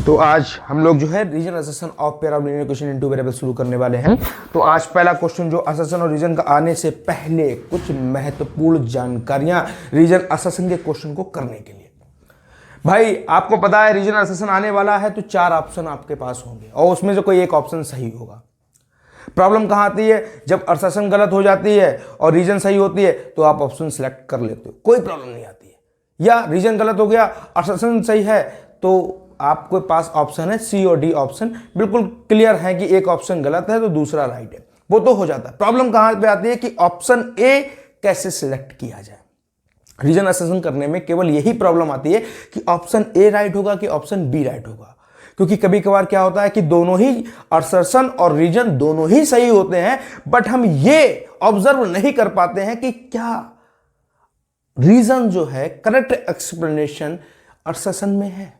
तो आज हम लोग जो है reason assertion of pair of linear equation in two variable शुरू करने वाले हैं। तो आज पहला क्वेश्चन जो असर्शन और रीजन का आने से पहले कुछ महत्वपूर्ण जानकारियां रीजन असर्शन के क्वेश्चन को करने के लिए। भाई आपको पता है रीजन असर्शन आने वाला है तो 4 ऑप्शन आपके पास होंगे और उसमें से कोई एक ऑप्शन सही होगा। प्रॉब्लम कहां आती है? जब असर्शन गलत हो जाती है और रीजन सही होती है तो आप ऑप्शन सेलेक्ट कर लेते हो, कोई प्रॉब्लम नहीं आती है। या रीजन गलत हो गया, असर्शन सही है तो आपके पास ऑप्शन है सी और डी ऑप्शन, बिल्कुल क्लियर है कि एक ऑप्शन गलत है तो दूसरा राइट है, वो तो हो जाता है। प्रॉब्लम कहां पे आती है कि ऑप्शन ए कैसे सिलेक्ट किया जाए। रीजन असर्शन करने में केवल यही प्रॉब्लम आती है कि ऑप्शन ए राइट होगा कि ऑप्शन बी राइट होगा, क्योंकि कभी कभार क्या होता है कि दोनों ही असर्शन और रीजन दोनों ही सही होते हैं, बट हम ये ऑब्जर्व नहीं कर पाते हैं कि क्या रीजन जो है करेक्ट एक्सप्लेनेशन असर्शन में है।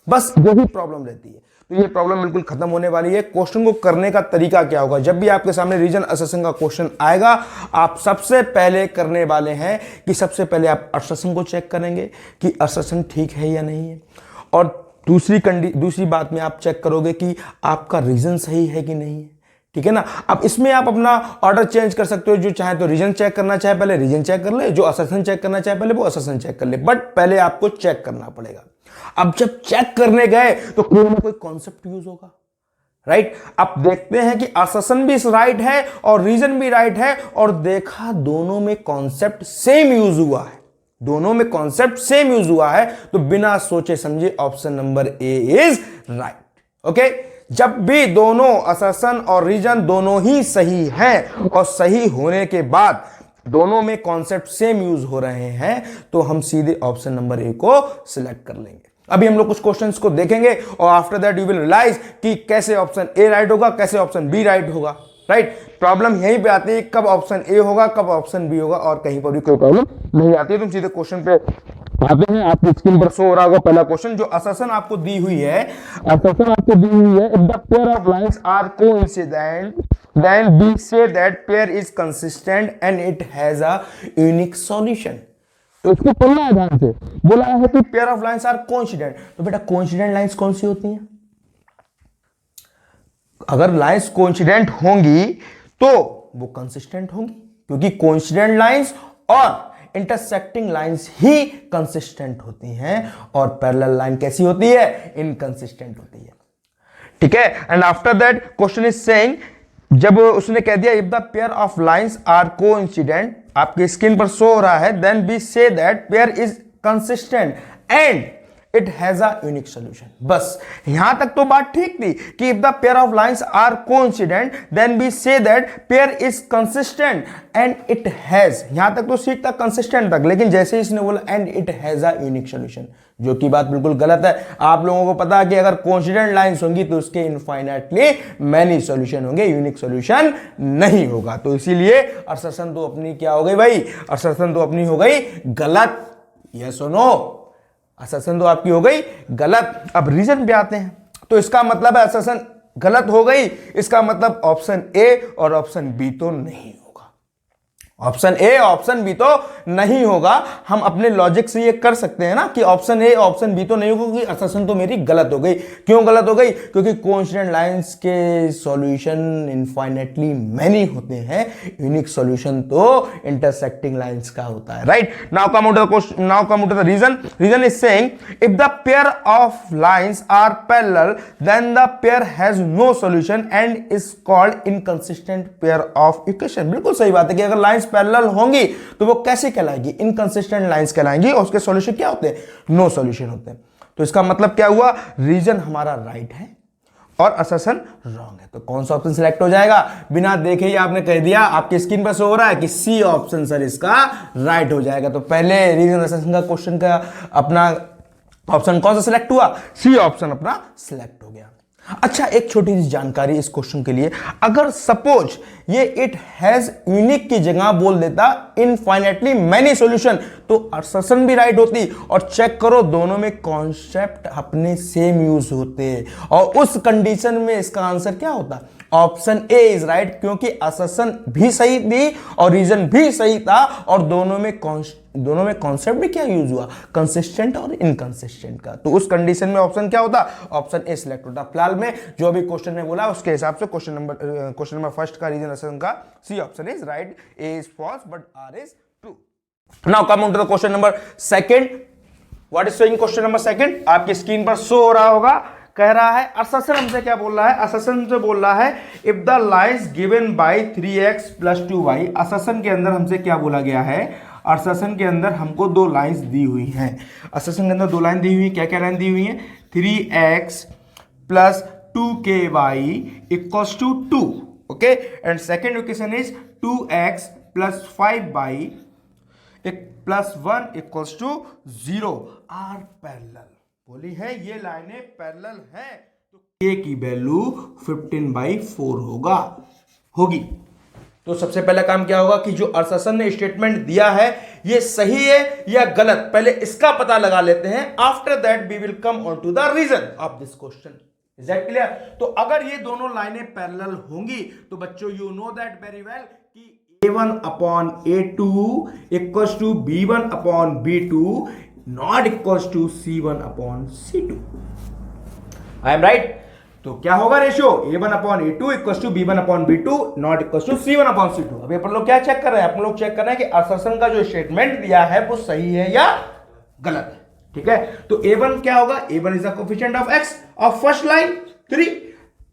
बस यही प्रॉब्लम रहती है। तो ये प्रॉब्लम बिल्कुल खत्म होने वाली है। क्वेश्चन को करने का तरीका क्या होगा? जब भी आपके सामने रीजन असर्शन का क्वेश्चन आएगा, आप सबसे पहले करने वाले हैं कि सबसे पहले आप असर्शन को चेक करेंगे कि असर्शन ठीक है या नहीं है, और दूसरी बात में आप चेक करोगे कि आपका रीजन सही है कि नहीं है। ठीक है ना? अब इसमें आप अपना ऑर्डर चेंज कर सकते हो, जो चाहे तो रीजन चेक करना चाहे पहले रीजन चेक कर ले, जो असर्शन चेक करना चाहे पहले वो असर्शन चेक कर ले, बट पहले आपको चेक करना पड़ेगा। अब जब चेक करने गए तो कोई ना कोई कॉन्सेप्ट यूज होगा, राइट? आप देखते हैं कि असर्शन भी राइट है और रीजन भी राइट है, और देखा दोनों में कॉन्सेप्ट सेम यूज हुआ है, दोनों में कॉन्सेप्ट सेम यूज हुआ है, तो बिना सोचे समझे option number A is right. Okay, जब भी दोनों असर्शन और रीजन दोनों ही सही हैं और सही होने के बाद दोनों में कॉन्सेप्ट सेम यूज हो रहे हैं, तो हम सीधे ऑप्शन नंबर ए को सिलेक्ट कर लेंगे। अभी हम लोग कुछ क्वेश्चंस को देखेंगे और after that you will realise कि कैसे ऑप्शन ए राइट होगा, कैसे ऑप्शन बी राइट होगा, राइट? प्रॉब्लम यहीं पे आती है कब ऑप्शन ए होगा, कब ऑप्शन बी होगा, और कहीं पर भी कोई प्रॉब्लम नहीं आती है। तुम सीधे क्वेश्चन पे आते हैं। आपकी स्क्रीन पर शो हो रहा होगा पहला क्वेश्चन, जो असर्शन आपको दी हुई है। असर्शन आपको दी हुई है, if the pair of lines are coincident then we say that pair is consistent and it has a unique solution. तो इसको पढ़ना है ध्यान से। बोला है कि pair of lines are coincident, तो बेटा कोइंसिडेंट लाइंस कौन सी होती हैं? अगर लाइंस कोइंसिडेंट होंगी तो वो कंसिस्टेंट होंगी, क्योंकि कोइंसिडेंट लाइंस और इंटरसेक्टिंग लाइंस ही कंसिस्टेंट होती हैं, और पैरेलल लाइन कैसी होती है? इनकंसिस्टेंट होती है। ठीक है? And after that question is saying, जब उसने कह दिया if the pair of lines are coincident, आपकी स्क्रीन पर शो हो रहा है, then we say that pair is consistent and it has a unique solution. बस यहां तक तो बात ठीक थी कि if the pair of lines are coincident then we say that pair is consistent and it has, यहां तक तो ठीक था कंसिस्टेंट तक, लेकिन जैसे इसने बोला and it has a unique solution, जो कि बात बिल्कुल गलत है। आप लोगों को पता है कि अगर कोइंसिडेंट लाइंस होंगी तो उसके इनफाइनाइटली मैनी सॉल्यूशन होंगे, यूनिक सॉल्यूशन नहीं होगा। तो इसीलिए असर्शन तो अपनी क्या हो गई भाई? असर्शन तो अपनी हो गई गलत। यस और नो? असर्शन तो आपकी हो गई गलत। अब रीजन पे आते हैं, तो इसका मतलब है असर्शन गलत हो गई, इसका मतलब ऑप्शन ए और ऑप्शन बी तो नहीं होगा। ऑप्शन ए ऑप्शन बी तो नहीं होगा। हम अपने लॉजिक से ये कर सकते हैं ना कि ऑप्शन ए ऑप्शन बी तो नहीं होगा, क्योंकि असर्शन तो मेरी गलत हो गई। क्यों गलत हो गई? क्योंकि कोइंसिडेंट लाइंस के सॉल्यूशन इनफाइनाइटली मैनी होते हैं, यूनिक सॉल्यूशन तो इंटरसेक्टिंग लाइंस का होता है, right? Now come to the question, now come to the reason. Reason is saying if the pair of lines are parallel then the pair has no solution and is called inconsistent pair of equation. बिल्कुल सही बात है कि अगर lines parallel होंगी तो वो कैसे कहलाएगी? इनकंसिस्टेंट लाइंस कहलाएंगी, और उसके सॉल्यूशन क्या होते हैं? नो सॉल्यूशन होते हैं। तो इसका मतलब क्या हुआ? रीजन हमारा राइट है और असर्शन रॉन्ग है। तो कौन सा ऑप्शन सिलेक्ट हो जाएगा? बिना देखे ही आपने कह दिया, आपकी स्क्रीन पर शो हो रहा है कि सी ऑप्शन सर इसका राइट हो जाएगा। तो पहले रीजन असर्शन का क्वेश्चन का अपना ऑप्शन कौन सा सिलेक्ट हुआ? सी ऑप्शन अपना सिलेक्ट हो गया। अच्छा, एक छोटी सी जानकारी इस क्वेश्चन के लिए, अगर सपोज ये इट हैज यूनिक की जगह बोल देता इनफाइनाइटली मैनी सॉल्यूशन, तो असर्शन भी राइट होती। और चेक करो दोनों में कॉन्सेप्ट अपने सेम यूज होते, और उस कंडीशन में इसका आंसर क्या होता? ऑप्शन ए इज राइट, क्योंकि असर्शन भी सही थी और रीजन भी सही था, और दोनों में दोनों में कॉन्सेप्ट में क्या यूज हुआ, कंसिस्टेंट और इनकंसिस्टेंट का। तो उस कंडीशन में ऑप्शन क्या होता, ऑप्शन ए सिलेक्ट होता। फिलहाल में जो अभी क्वेश्चन में बोला उसके हिसाब से क्वेश्चन नंबर फर्स्ट का रीजन अससन का C option is right, A is false but R is true. Now come on to the question number second. What is showing question number second, आपकी screen पर show हो रहा होगा। कह रहा है अससन हमसे क्या बोल रहा है, अससन से बोल रहा है if the lines given by 3x + 2y। अससन के अंदर हमसे क्या बोला गया है, अससन के अंदर हमको दो लाइंस दी हुई हैं। अससन के अंदर दो लाइन दी हुई है, क्या क्या लाइन दी हुई है, 3x + 2ky = 2, okay. And second equation is 2x + 5y + 1 = 0 are parallel. बोली है ये लाइनें पैरेलल हैं तो k की वैल्यू 15/4 होगी। तो सबसे पहला काम क्या होगा कि जो अससन ने स्टेटमेंट दिया है ये सही है या गलत, पहले इसका पता लगा लेते हैं। After that we will come on to the reason of this question. Is that clear? तो अगर ये दोनों लाइनें पैरेलल होंगी तो बच्चों you know that very well कि A1/A2 = B1/B2 not equals to C1/C2। I am right? तो क्या होगा ratio, A1/A2 = B1/B2 not equals to C1/C2। अभी अपन लोग क्या चेक कर रहे हैं, अपन लोग चेक कर रहे हैं कि अससन का जो स्टेटमेंट दिया है वो सही है या गलत है। ठीक है, तो A1 क्या होगा, A1 is the coefficient of x of first line 3,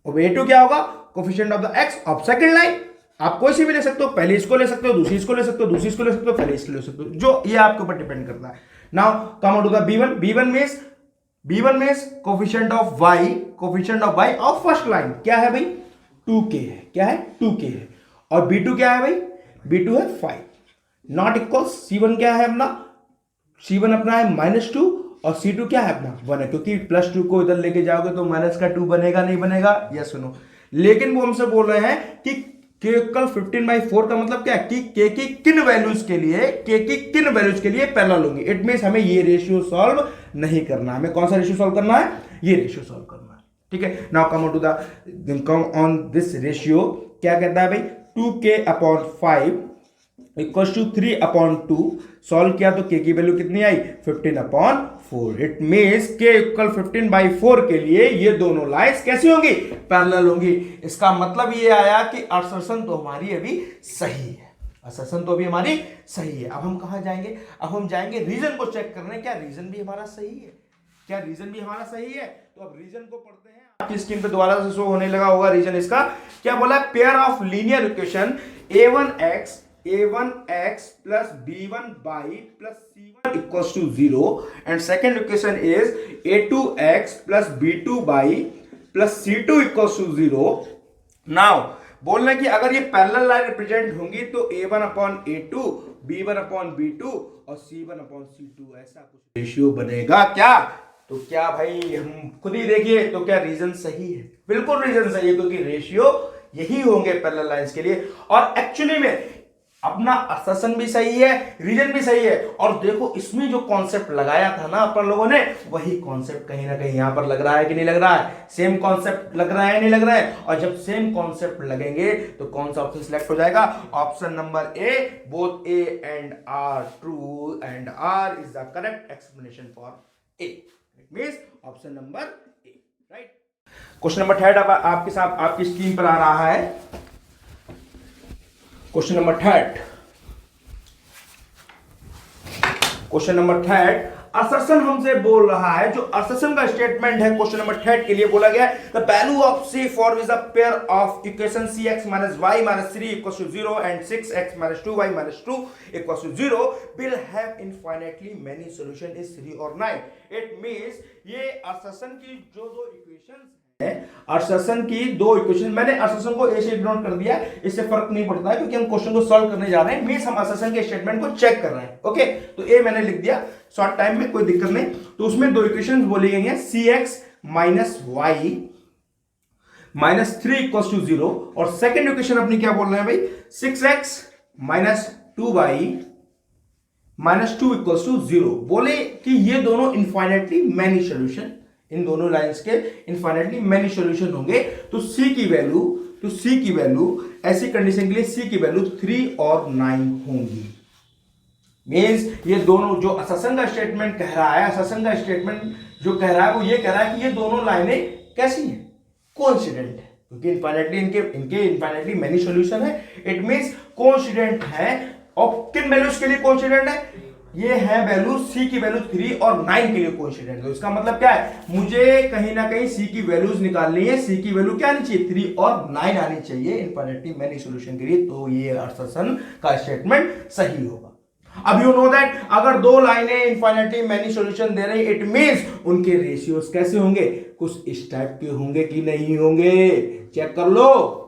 और A2 क्या होगा, coefficient of the x of second line. आप कोई सी भी ले सकते हो, पहले इसको ले सकते हो, दूसरी इसको ले सकते हो, दूसरी इसको ले सकते हो, पहले इसको ले सकते हो, जो ये आपके ऊपर डिपेंड करता है। Now come on to the B1। B1 means coefficient of y of first line क्या है भाई, 2k है। क्या है, 2k है। और B2 क्या है भाई, B2 है 5 नॉट इक्वल। C1 क्या है अपना, C1 अपना है -2 और C2 क्या है अपना 1 है, क्योंकि +2 को इधर लेके जाओगे तो -2 बनेगा, नहीं बनेगा, यस सुनो। लेकिन वो हमसे बोल रहे हैं कि k = 15/4 का मतलब क्या है कि k की किन वैल्यूज के लिए पैरेलल होंगी। इट मींस हमें ये रेशियो सॉल्व नहीं करना है, हमें कौन सा रेशियो सॉल्व करना है, ये रेशियो सॉल्व करना है। ठीक है, now come on this ratio. क्या कहता है भाई, 2k/5 = 3/2। सॉल्व किया तो k की वैल्यू कितनी आई, 15/4। इट मींस k = 15/4 के लिए ये दोनों लाइंस कैसी होंगी, पैरेलल होंगी। इसका मतलब ये आया कि अससन तो हमारी अभी सही है, अससन तो अभी हमारी सही है। अब हम कहां जाएंगे, अब हम जाएंगे रीजन को चेक करने, क्या रीजन भी हमारा सही है, क्या रीजन भी हमारा सही है। तो अब रीजन को पढ़ते हैं, आपकी स्क्रीन पे दोबारा से शो होने लगा होगा रीजन इसका। क्या बोला, pair of linear equation A1x + B1y + C1 = 0 and second equation is A2x + B2y + C2 = 0। now बोल रहे हैं कि अगर ये पैरेलल लाइन रिप्रेजेंट होंगी तो A1/A2 B1/B2 और C1/C2 ऐसा कुछ रेशियो बनेगा क्या। तो क्या भाई हम खुद ही देखिए, तो क्या रीजन सही है, बिल्कुल रीजन सही है, क्योंकि रेशियो यही होंगे पैरेलल लाइंस के लिए। और एक्चुअली में अपना अससन भी सही है, रीजन भी सही है। और देखो इसमें जो कॉन्सेप्ट लगाया था ना अपन लोगों ने, वही कॉन्सेप्ट कहीं ना कहीं यहां पर लग रहा है कि नहीं लग रहा है, सेम कॉन्सेप्ट लग रहा है नहीं लग रहा है। और जब सेम कॉन्सेप्ट लगेंगे तो कौन सा ऑप्शन सिलेक्ट हो जाएगा, option number A, both A and R true and R is the correct explanation for A। It means option number A, right. Question number 3 अब आपके साथ आपकी स्क्रीन पर आ रहा है। क्वेश्चन नंबर 3, अससन हमसे बोल रहा है, जो अससन का स्टेटमेंट है क्वेश्चन नंबर 3 के लिए बोला गया है the value of C4 is a pair of equation CX - y - 3 = 0 and 6x - 2y - 2 = 0 will have infinitely many solution is 3 or 9। It means ये अससन की जो दो इक्वेशंस अससन की दो इक्वेशन, मैंने अससन को ए से इग्नोर कर दिया, इससे फर्क नहीं पड़ता है क्योंकि हम क्वेश्चन को सॉल्व करने जा रहे हैं, मींस हम अससन के स्टेटमेंट को चेक कर रहे हैं। ओके, तो ए मैंने लिख दिया शॉर्ट टाइम में, कोई दिक्कत नहीं। तो उसमें दो इक्वेशंस बोली गई हैं, CX - y - 3 = 0 और सेकंड इक्वेशन अपनी क्या बोल रहे हैं भाई, 6x - 2y - 2 = 0। बोले कि ये दोनों इनफाइनाइटली मैनी सॉल्यूशन, इन दोनों लाइंस के इनफाइनाइटली मैनी सॉल्यूशन होंगे। तो C की वैल्यू ऐसी कंडीशन के लिए C की वैल्यू 3 और 9 होंगी। मीन्स ये दोनों जो अससन का स्टेटमेंट कह रहा है, अससन का स्टेटमेंट जो कह रहा है वो ये कह रहा है कि ये दोनों लाइनें कैसी हैं, कोइंसिडेंट है, क्योंकि इनफाइनाइटली इनके इनफाइनाइटली मेनी सॉल्यूशन है। इट मींस कोइंसिडेंट है। और किन वैल्यूज के लिए कोइंसिडेंट है, ये है वैल्यू सी की वैल्यू 3 और 9 के लिए कोइंसिडेंट। तो इसका मतलब क्या है, मुझे कहीं ना कहीं सी की वैल्यूज निकालनी है। सी की वैल्यू क्या आनी चाहिए, 3 और 9 आनी चाहिए इनफाइनाइटली मेनी सॉल्यूशन के लिए। तो ये अससन का स्टेटमेंट सही होगा। अब यू नो दैट अगर दो लाइनें इनफाइनाइटली मेनी सॉल्यूशन दे रही, इट मींस उनके रेशियोज कैसे होंगे, कुछ इस टाइप के होंगे कि नहीं होंगे, चेक कर लो।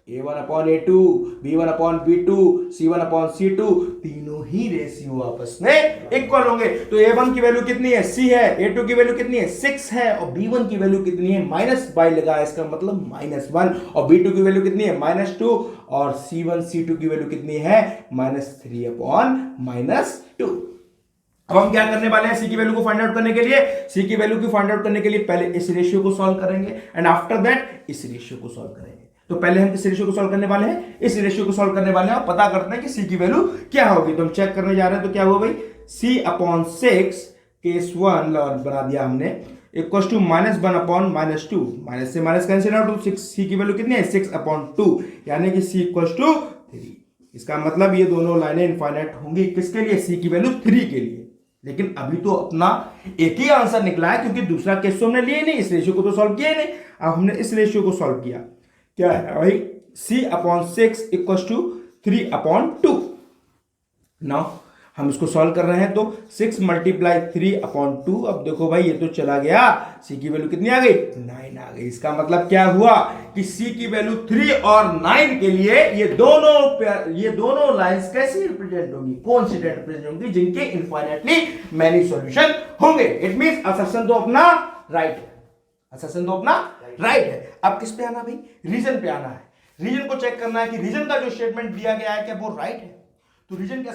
a1/a2, b1/b2, c1/c2 तीनों ही रेशियो आपस में इक्वल होंगे। तो a1 की वैल्यू कितनी है, c है, a2 की वैल्यू कितनी है, 6 है, और b1 की वैल्यू कितनी है, -y लगा, इसका मतलब -1, और b2 की वैल्यू कितनी है, -2, और c1 c2 की वैल्यू कितनी है, -3/-2। अब हम क्या करने वाले हैं, सी की वैल्यू को फाइंड आउट करने के लिए, सी की वैल्यू को फाइंड आउट करने के लिए पहले इस रेशियो को सॉल्व करेंगे एंड आफ्टर दैट इस रेशियो को सॉल्व करेंगे। तो पहले हम किस रेशियो को सॉल्व करने वाले हैं, इस रेशियो को सॉल्व करने वाले हैं, और पता करते हैं कि सी की वैल्यू क्या होगी। तो हम चेक करने जा रहे हैं, तो क्या हुआ भाई, c/6 केस 1 बना दिया हमने, इक्वल टू -1/-2, माइनस से माइनस कैंसिल आउट, तो सी की वैल्यू कितनी है, 6/2, यानी कि c इक्वल टू 3। इसका मतलब ये दोनों लाइनें इनफाइनाइट होंगी, किसके लिए, सी की वैल्यू 3 के लिए। लेकिन अभी तो अपना एक ही आंसर निकला है, क्योंकि दूसरा केस तो हमने लिया नहीं, इस रेशियो को तो सॉल्व किया ही नहीं। अब हमने इस रेशियो को सॉल्व किया, क्या है भाई, c/6 इक्वल टू 3/2। नाउ हम इसको सॉल्व कर रहे हैं, तो 6 × 3/2। अब देखो भाई, ये तो चला गया, c की वैल्यू कितनी आ गई, 9 आ गई। इसका मतलब क्या हुआ कि c की वैल्यू 3 और 9 के लिए ये दोनों लाइंस कैसी रिप्रेजेंट होंगी, कोइंसिडेंट रिप्रेजेंट होंगी, जिनके इनफाइनाइटली मेनी सॉल्यूशन होंगे। इट मींस असर्शन तो अपना राइट है, असर्शन तो अपना राइट है। अब किस पे आना भाई, रीजन पे आना है। रीजन को चेक करना है कि रीजन का जो स्टेटमेंट दिया गया है क्या वो राइट है। तो रीजन के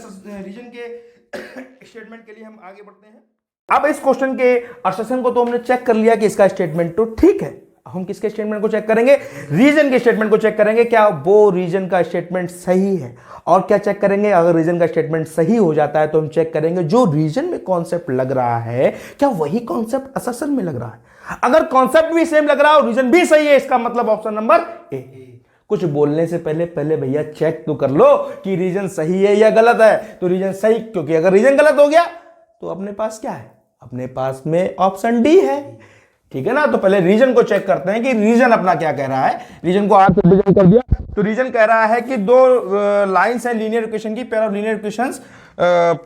स्टेटमेंट के लिए हम आगे बढ़ते हैं। अब इस क्वेश्चन के असर्शन को तो हमने चेक कर लिया कि इसका स्टेटमेंट तो ठीक है। हम किसके स्टेटमेंट को चेक करेंगे, रीजन के स्टेटमेंट को चेक करेंगे, क्या वो रीजन का स्टेटमेंट सही है। और क्या चेक करेंगे, अगर रीजन का स्टेटमेंट सही हो जाता है तो हम चेक करेंगे जो रीजन में कॉन्सेप्ट लग रहा है क्या वही कॉन्सेप्ट असर्शन में लग रहा है। अगर कॉन्सेप्ट भी सेम लग रहा है और रीजन भी सही है, इसका मतलब ऑप्शन नंबर ए। कुछ बोलने से पहले भैया चेक तो कर लो कि रीजन सही है या गलत है। तो रीजन सही, क्योंकि अगर रीजन गलत हो गया तो अपने पास क्या है, अपने पास में ऑप्शन डी है, ठीक है ना। तो पहले रीजन को चेक करते हैं कि रीजन अपना क्या कह रहा है। रीजन को आप डिवाइड कर दिया, तो रीजन कह रहा है कि दो लाइंस हैं लीनियर इक्वेशन की, pair of linear equations.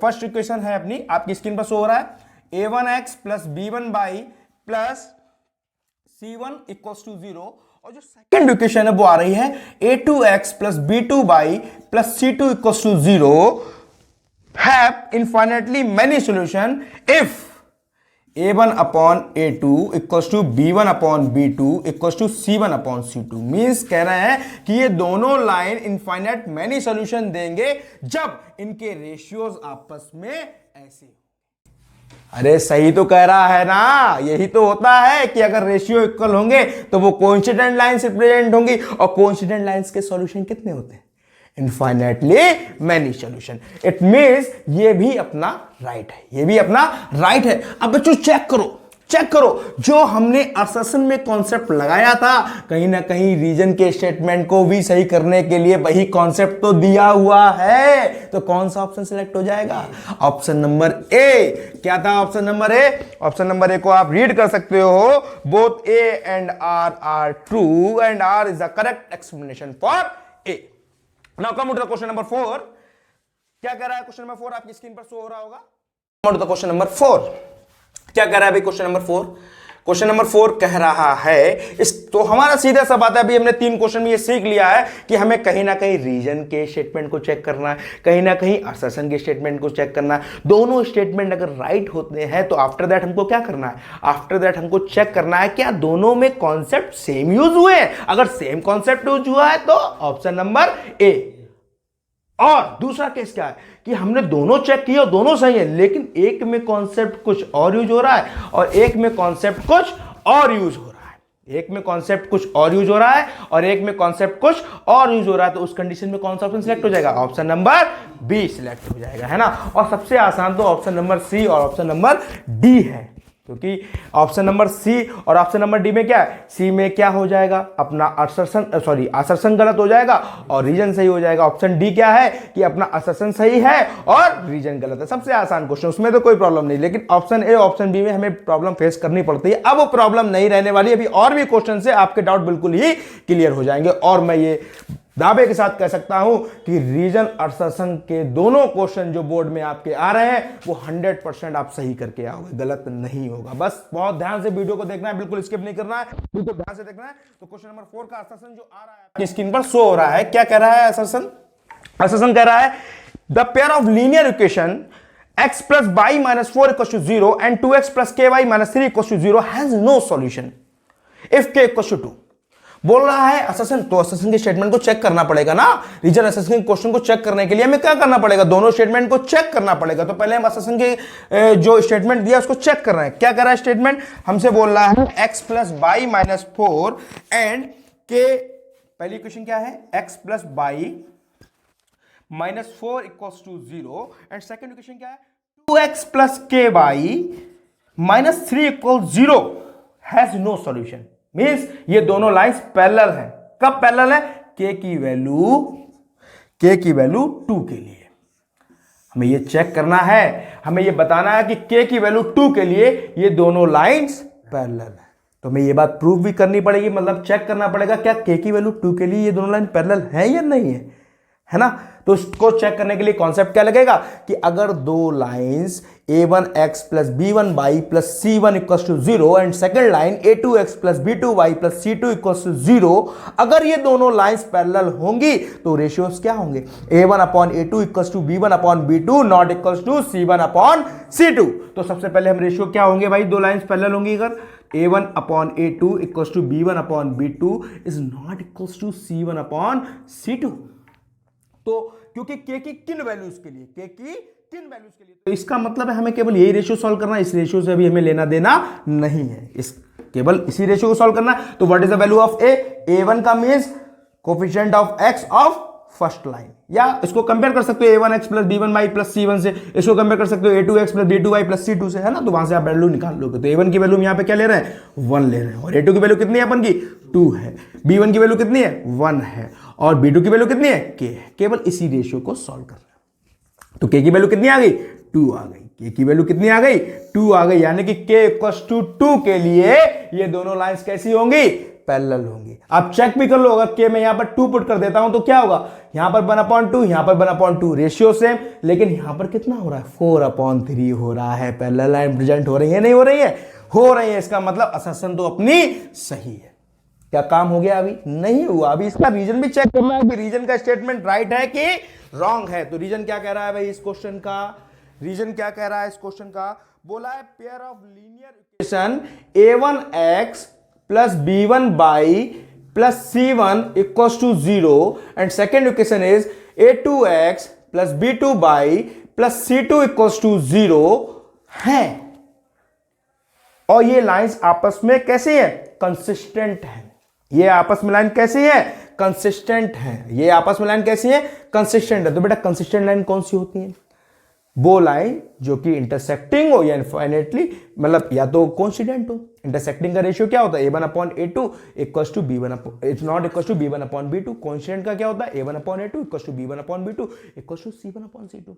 First equation है अपनी, आपकी स्क्रीन पर शो हो रहा है, a1x + b1y + c1 = 0। और जो सेकंड इक्वेशन है वो आ रही है a2x + b2y + c2 = 0 have infinitely many solution if a1/a2 = b1/b2 = c1/c2। Means कह रहे हैं कि ये दोनों लाइन इनफाइनाइट मैनी सॉल्यूशन देंगे जब इनके रेशियोज आपस में ऐसे। अरे सही तो कह रहा है ना, यही तो होता है कि अगर रेशियो इक्वल होंगे तो वो कोइंसिडेंट लाइंस रिप्रेजेंट होंगी, और कोइंसिडेंट लाइंस के सॉल्यूशन कितने होते हैं, infinitely many solution. It means ये भी अपना राइट है, ये भी अपना राइट है। अब बच्चों चेक करो जो हमने असर्शन में कॉन्सेप्ट लगाया था, कहीं ना कहीं रीजन के स्टेटमेंट को भी सही करने के लिए वही कॉन्सेप्ट तो दिया हुआ है। तो कौन सा ऑप्शन सिलेक्ट हो जाएगा, ऑप्शन नंबर ए। क्या था option number A, option number A को आप रीड कर सकते हो, both A and R are true and R is the correct explanation for A. Now come to the question number 4। क्या कह रहा है क्वेश्चन नंबर 4, आपकी स्क्रीन पर शो हो रहा होगा। Come to the question number 4, क्या कह रहा है भाई क्वेश्चन नंबर 4। क्वेश्चन नंबर 4 कह रहा है तो हमारा सीधा सा बात है, अभी हमने 3 क्वेश्चन में ये सीख लिया है कि हमें कहीं ना कहीं रीजन के स्टेटमेंट को चेक करना है, कहीं ना कहीं असर्शन के स्टेटमेंट को चेक करना है। दोनों स्टेटमेंट अगर राइट होते हैं तो आफ्टर दैट हमको क्या करना है, आफ्टर दैट हमको चेक करना है क्या दोनों में कॉन्सेप्ट सेम यूज हुए हैं। अगर सेम कॉन्सेप्ट यूज हुआ है तो ऑप्शन नंबर ए। और दूसरा केस क्या है कि हमने दोनों चेक किया, दोनों सही है, लेकिन एक में कॉन्सेप्ट कुछ और यूज हो रहा है और एक में कॉन्सेप्ट कुछ और यूज हो रहा है। एक में कॉन्सेप्ट कुछ और यूज हो रहा है और एक में कॉन्सेप्ट कुछ और यूज हो रहा है, तो उस कंडीशन में कौन सा ऑप्शन सिलेक्ट हो जाएगा? ऑप्शन नंबर बी सिलेक्ट हो जाएगा, है ना। और सबसे आसान तो ऑप्शन नंबर सी और ऑप्शन नंबर डी है, क्योंकि ऑप्शन नंबर सी और ऑप्शन नंबर डी में क्या है? सी में क्या हो जाएगा? अपना असर्शन गलत हो जाएगा और रीजन सही हो जाएगा। ऑप्शन डी क्या है कि अपना असर्शन सही है और रीजन गलत है। सबसे आसान क्वेश्चन, उसमें तो कोई प्रॉब्लम नहीं, लेकिन ऑप्शन ए ऑप्शन बी में हमें प्रॉब्लम फेस करनी पड़ती है। अब वो प्रॉब्लम नहीं रहने वाली, अभी और भी क्वेश्चन से आपके डाउट बिल्कुल ही क्लियर हो जाएंगे और मैं ये दावे के साथ कह सकता हूं कि रीजन असर्शन के दोनों क्वेश्चन जो बोर्ड में आपके आ रहे हैं वो 100% आप सही करके आओगे, गलत नहीं होगा। बस बहुत ध्यान से वीडियो को देखना है, बिल्कुल स्किप नहीं करना है, बिल्कुल ध्यान से देखना है। तो क्वेश्चन नंबर 4 का असर्शन जो आ रहा है आपकी स्क्रीन पर शो हो रहा है, क्या कह रहा है असर्शन? असर्शन कह रहा है the pair of linear equation x plus y minus 4 equals to 0 and 2x plus ky minus 3 equals to 0 has no solution if k equals to 2। बोल रहा है असर्शन, तो असर्शन के स्टेटमेंट को चेक करना पड़ेगा ना। रीजन असर्शन क्वेश्चन को चेक करने के लिए हमें क्या करना पड़ेगा? दोनों स्टेटमेंट को चेक करना पड़ेगा। तो पहले हम असर्शन के जो स्टेटमेंट दिया उसको चेक कर रहे हैं। क्या कर रहा है स्टेटमेंट? हमसे बोल रहा है x plus y minus 4 and k, पहली इक्वेशन क्या है? x plus y minus 4 equals to 0 and second equation क्या है? 2x plus k y minus 3 equal 0 has no solution. Means ये दोनों लाइंस पैरेलल हैं। कब पैरेलल है? k की वैल्यू 2 के लिए। हमें ये चेक करना है, हमें ये बताना है कि k की वैल्यू 2 के लिए ये दोनों लाइंस पैरेलल है। तो हमें ये बात प्रूव भी करनी पड़ेगी, मतलब चेक करना पड़ेगा क्या k की वैल्यू 2 के लिए ये दोनों लाइन पैरेलल है या नहीं है ना। तो इसको चेक करने के लिए कॉन्सेप्ट क्या लगेगा कि अगर दो lines a1x plus b1y plus c1 equals to 0 and second line a2x plus b2y plus c2 equals to 0, अगर ये दोनों लाइंस पैरेलल होंगी तो रेशियोज क्या होंगे? a1 upon a2 equals to b1 upon b2 not equals to c1 upon c2। तो सबसे पहले हम रेशियो क्या होंगे भाई? दो लाइंस पैरेलल होंगी अगर a1 upon a2 equals to b1 upon b2 is not equals to c1 upon c2। तो क्योंकि k की किन वैल्यूज के लिए, तो इसका मतलब है हमें केवल यही रेशियो सॉल्व करना है। इस रेशियो से अभी हमें लेना देना नहीं है, केवल इसी रेशियो को सॉल्व करना है। तो what is the value of a1 का means coefficient of x of first line, या इसको कंपेयर कर सकते हो a1x plus b1y plus c1 से, इसको कंपेयर कर सकते हो a2x plus b2y plus c2 से, है ना। तो वहां से आप वैल्यू निकाल लोगे। तो a1 की वैल्यू यहां पे क्या ले रहे हैं? 1 ले रहे हैं। और a2 की वैल्यू कितनी है अपन की? 2 है। b1 की वैल्यू कितनी है? 1 है। और b2 की वैल्यू कितनी है? k है। केवल इसी रेशियो को सॉल्व कर रहे हैं। तो k की वैल्यू कितनी आ गई? 2 आ गई। k की वैल्यू कितनी आ गई? 2 आ गई। यानी कि k इक्वल्स टू 2 के लिए ये दोनों लाइंस कैसी होंगी? पैरेलल होंगी। आप चेक भी कर लो, अगर k में यहां पर 2 पुट कर देता हूं तो क्या होगा? यहां पर 1/2, यहां पर 1/2, रेशियो सेम, लेकिन यहां पर कितना हो रहा है? 4/3 हो रहा है। पैरेलल लाइन प्रेजेंट हो रही है, नहीं हो रही है? हो रही है। इसका मतलब असर्शन तो अपनी सही है। क्या काम हो गया? अभी नहीं हुआ। अभी इसका रीजन भी चेक करना है कि रीजन का स्टेटमेंट राइट है कि रॉन्ग है। तो रीजन क्या कह रहा है भाई इस क्वेश्चन का? रीजन क्या कह रहा है इस क्वेश्चन का? बोला है pair of linear equation a1x plus b1y plus c1 equals to 0 and second equation is a2x plus b2y plus c2 equals to 0 है। और ये लाइंस आपस में कैसे है? कंसिस्टेंट है। ये आपस में लाइन कैसी है? कंसिस्टेंट है। ये आपस में लाइन कैसी है? कंसिस्टेंट है। तो बेटा कंसिस्टेंट लाइन कौन सी होती है? वो लाइन जो कि इंटरसेक्टिंग हो या इनफाइनेटली, मतलब या तो कोइंसिडेंट हो। इंटरसेक्टिंग का रेशियो क्या होता है? a1 upon a2 equals to b1 upon, it's not equals to b1 upon b2। Coincident का क्या होता है? a1 upon a2 equals to b1 upon b2 equals to c1 upon c2।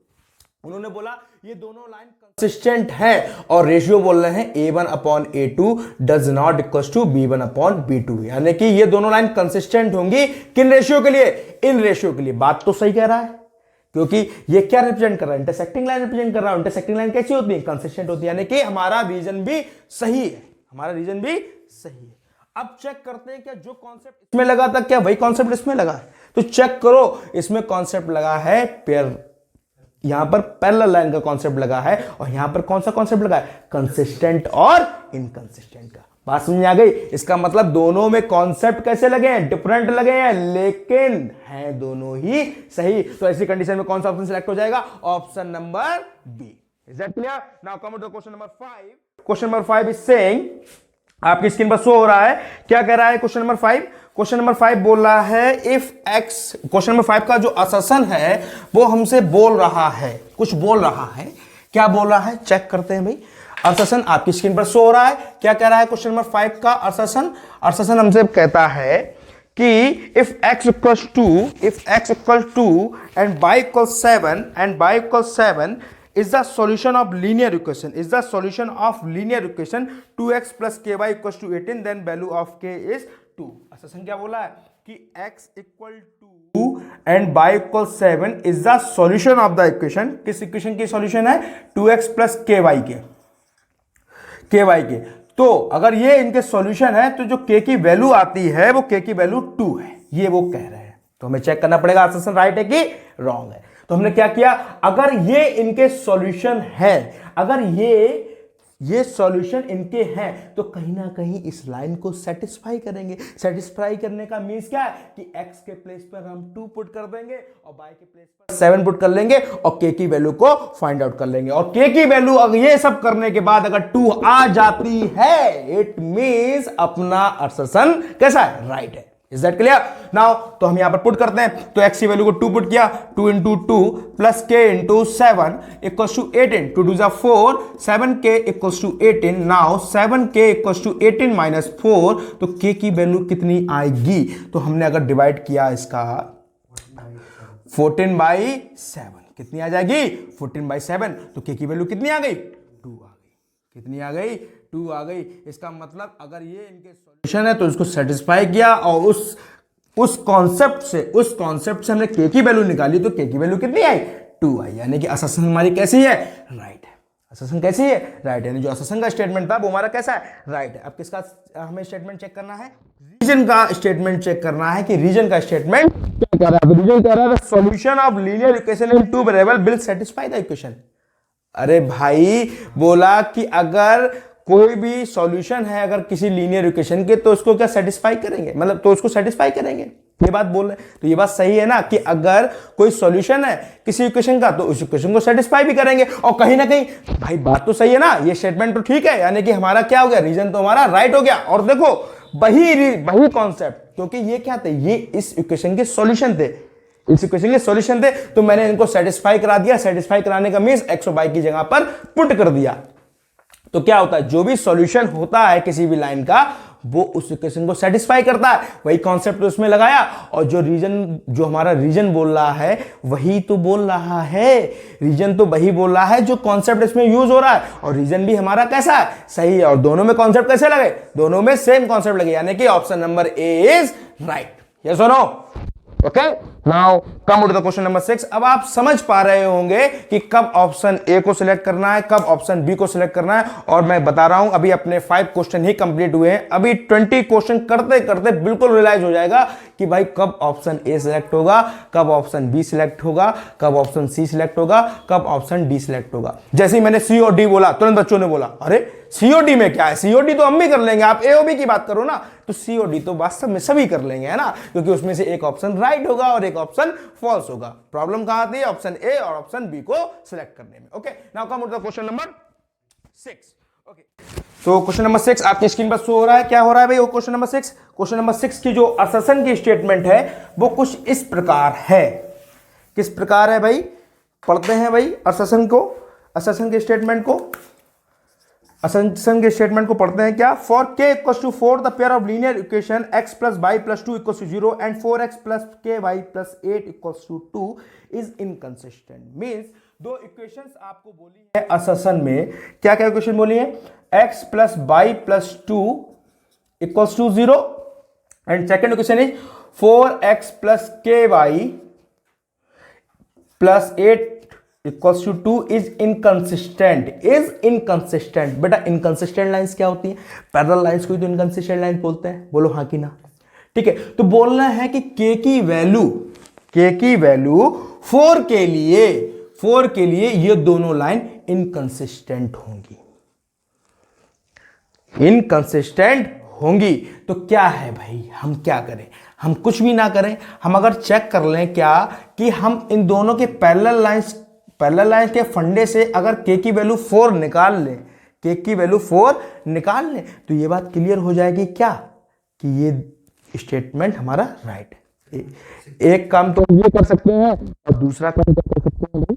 उन्होंने बोला ये दोनों लाइन कंसिस्टेंट है और रेशियो बोल रहे हैं a1 upon a2 does not equals to b1 upon b2, यानी कि ये दोनों लाइन कंसिस्टेंट होंगी किन रेशियो के लिए? इन रेशियो के लिए। बात तो सही कह रहा है, क्योंकि ये क्या रिप्रेजेंट कर रहा है? इंटरसेक्टिंग लाइन रिप्रेजेंट कर रहा है। इंटरसेक्टिंग लाइन कैसी होती है? कंसिस्टेंट होती है। यानी कि हमारा रीजन भी सही है, हमारा रीजन भी सही है। अब चेक करते हैं क्या जो कॉन्सेप्ट इसमें लगा था क्या वही कॉन्सेप्ट इसमें लगा है? तो चेक करो, इसमें कॉन्सेप्ट लगा है पेयर, यहां पर पैरेलल लाइन का कॉन्सेप्ट लगा है और यहां पर कौन सा कॉन्सेप्ट लगा है? कंसिस्टेंट और इनकंसिस्टेंट का। बात समझ आ गई? इसका मतलब दोनों में कॉन्सेप्ट कैसे लगे हैं? डिफरेंट लगे हैं, लेकिन हैं दोनों ही सही। तो ऐसी कंडीशन में कौन सा ऑप्शन सिलेक्ट हो जाएगा? Option number B. Is that clear? Now come to question number 5। Question number 5 is saying आपकी स्क्रीन पर शो हो रहा है। क्या कह रहा है क्वेश्चन नंबर 5? क्वेश्चन नंबर 5 बोल रहा है इफ एक्स, क्वेश्चन नंबर 5 का जो असर्शन है वो हमसे बोल रहा है, कुछ बोल रहा है। क्या बोल रहा है चेक करते हैं भाई। असर्शन आपकी स्क्रीन पर शो हो रहा है। क्या कह रहा है क्वेश्चन नंबर 5 का असर्शन? असर्शन हमसे कहता है कि if x equal to and y equal 7 is the solution of linear equation, 2x plus ky equals to 18, then value of k is 2। Assertion क्या बोला है कि x equal to and y equal 7 is the solution of the equation. किस equation की solution है? 2x plus ky के। तो अगर ये इनके सॉल्यूशन है तो जो k की वैल्यू आती है वो k की वैल्यू 2 है, ये वो कह रहे हैं। तो हमें चेक करना पड़ेगा असर्शन राइट है कि रॉन्ग है। तो हमने क्या किया, अगर ये इनके सॉल्यूशन है, अगर ये सॉल्यूशन इनके हैं तो कहीं ना कहीं इस लाइन को सेटिस्फाई करेंगे। सेटिस्फाई करने का मीन्स क्या है कि x के प्लेस पर हम 2 पुट कर देंगे और y के प्लेस पर 7 पुट कर लेंगे और k की वैल्यू को फाइंड आउट कर लेंगे। और k की वैल्यू अगर ये सब करने के बाद अगर 2 आ जाती है, इट मीन्स अपना असर्शन कैसा है? राइट है। Is that clear? नाउ तो हम यहां पर पुट करते हैं। तो x की वैल्यू को 2 पुट किया, 2 into 2 plus k into 7 equals to 18, 2 2 जा 4, 7k equals to 18। Now 7k equals to 18 minus 4, तो k की वैल्यू कितनी आएगी? तो हमने अगर डिवाइड किया इसका 14/7, कितनी आ जाएगी? 14/7। तो k की वैल्यू कितनी आ गई? 2 आ गई। कितनी आ गई? 2 आ गई। इसका मतलब अगर ये इनके सॉल्यूशन है तो इसको सेटिस्फाई किया और उस कॉन्सेप्ट से हमने k की वैल्यू निकाली तो k की वैल्यू कितनी आई? 2 आई। यानी कि असर्शन हमारी कैसी है? राइट है। असर्शन कैसी है? राइट है। यानी जो असर्शन का स्टेटमेंट था वो हमारा कैसा है? राइट है। अब किसका हमें स्टेटमेंट चेक करना है? रीजन का स्टेटमेंट चेक करना है कि रीजन का स्टेटमेंट क्या कर रहा है। रीजन कह रहा है solution of linear equation in two variable will satisfy the equation. अरे भाई बोला कि अगर कोई भी सॉल्यूशन है अगर किसी लीनियर इक्वेशन के तो उसको क्या सेटिस्फाई करेंगे, मतलब तो उसको सेटिस्फाई करेंगे। ये बात बोल रहे हैं तो ये बात सही है ना कि अगर कोई सॉल्यूशन है किसी इक्वेशन का तो उस इक्वेशन को सेटिस्फाई भी करेंगे। और कहीं ना कहीं भाई बात तो सही है ना, ये स्टेटमेंट तो ठीक है। यानी कि हमारा क्या हो गया? रीजन तो हमारा राइट हो गया। और देखो वही कॉन्सेप्ट, क्योंकि ये क्या थे? ये इस इक्वेशन के सॉल्यूशन थे, इस इक्वेशन के सॉल्यूशन थे, तो मैंने इनको सेटिस्फाई करा दिया। सेटिस्फाई कराने का मींस x और y की जगह पर पुट कर दिया। तो क्या होता है? जो भी सॉल्यूशन होता है किसी भी लाइन का वो उस इक्वेशन को सेटिस्फाई करता है। वही कॉन्सेप्ट उसमें लगाया और जो हमारा रीजन बोल रहा है वही तो बोल रहा है। रीजन तो वही बोल रहा है जो कॉन्सेप्ट इसमें यूज हो रहा है। और रीजन भी हमारा कैसा है? सही है। और दोनों में कॉन्सेप्ट कैसे लगे? दोनों में सेम कॉन्सेप्ट लगे। यानी कि option number A is right. Yes और no? Okay, now come to the question number 6। अब आप समझ पा रहे होंगे कि कब ऑप्शन ए को सिलेक्ट करना है, कब ऑप्शन बी को सिलेक्ट करना है। और मैं बता रहा हूं अभी अपने 5 क्वेश्चन ही कंप्लीट हुए हैं। अभी 20 क्वेश्चन करते करते बिल्कुल रियलाइज हो जाएगा कि भाई कब ऑप्शन ए सिलेक्ट होगा, कब ऑप्शन बी सिलेक्ट होगा, कब ऑप्शन सी सिलेक्ट होगा, कब ऑप्शन डी सिलेक्ट होगा। जैसे ही मैंने सी और डी बोला तुरंत बच्चों ने बोला अरे सीओडी में क्या है? सीओडी तो हम भी कर लेंगे, आप एओबी की बात करो ना। तो सीओडी तो वास्तव में सभी कर लेंगे, है ना, क्योंकि उसमें से एक ऑप्शन राइट होगा और एक ऑप्शन फॉल्स होगा। प्रॉब्लम कहां आती है? ऑप्शन ए और ऑप्शन बी को सिलेक्ट करने में। Okay, now come to the question number 6। Okay, तो क्वेश्चन नंबर 6 आपकी स्क्रीन पर शो हो रहा है। क्या हो रहा है भाई? वो क्वेश्चन नंबर 6, क्वेश्चन नंबर 6 की जो असर्शन की स्टेटमेंट है वो कुछ इस प्रकार है। किस प्रकार है भाई? पढ़ते हैं भाई असर्शन को, असर्शन के स्टेटमेंट को। असर्शन के स्टेटमेंट को पढ़ते हैं क्या? For k equals to 4 the pair of linear equation x plus y plus 2 equals to 0 and 4x plus ky plus 8 equals to 2 is inconsistent. Means दो इक्वेशंस आपको बोली है असर्शन में। क्या क्या इक्वेशन बोली है? x plus y plus 2 equals to 0 and second equation is 4x plus ky plus 8 equals to 2 is inconsistent. Is inconsistent. बेटा इनकंसिस्टेंट लाइंस क्या होती है? पैरेलल लाइंस को ही तो इनकंसिस्टेंट लाइन बोलते हैं। बोलो हाँ कि ना? ठीक है, तो बोलना है कि k की वैल्यू 4 के लिए ये दोनों लाइन इनकंसिस्टेंट होंगी। तो क्या है भाई? हम क्या करें? हम कुछ भी ना करें, हम अगर चेक कर लें क्या कि हम इन दोनों के पैरेलल लाइंस के फंडे से अगर k की वैल्यू 4 निकाल लें, के की वैल्यू 4 निकाल लें, तो ये बात क्लियर हो जाएगी क्या कि ये स्टेटमेंट हमारा राइट है। एक काम तो ये कर सकते हैं और दूसरा काम क्या कर सकते हैं भाई,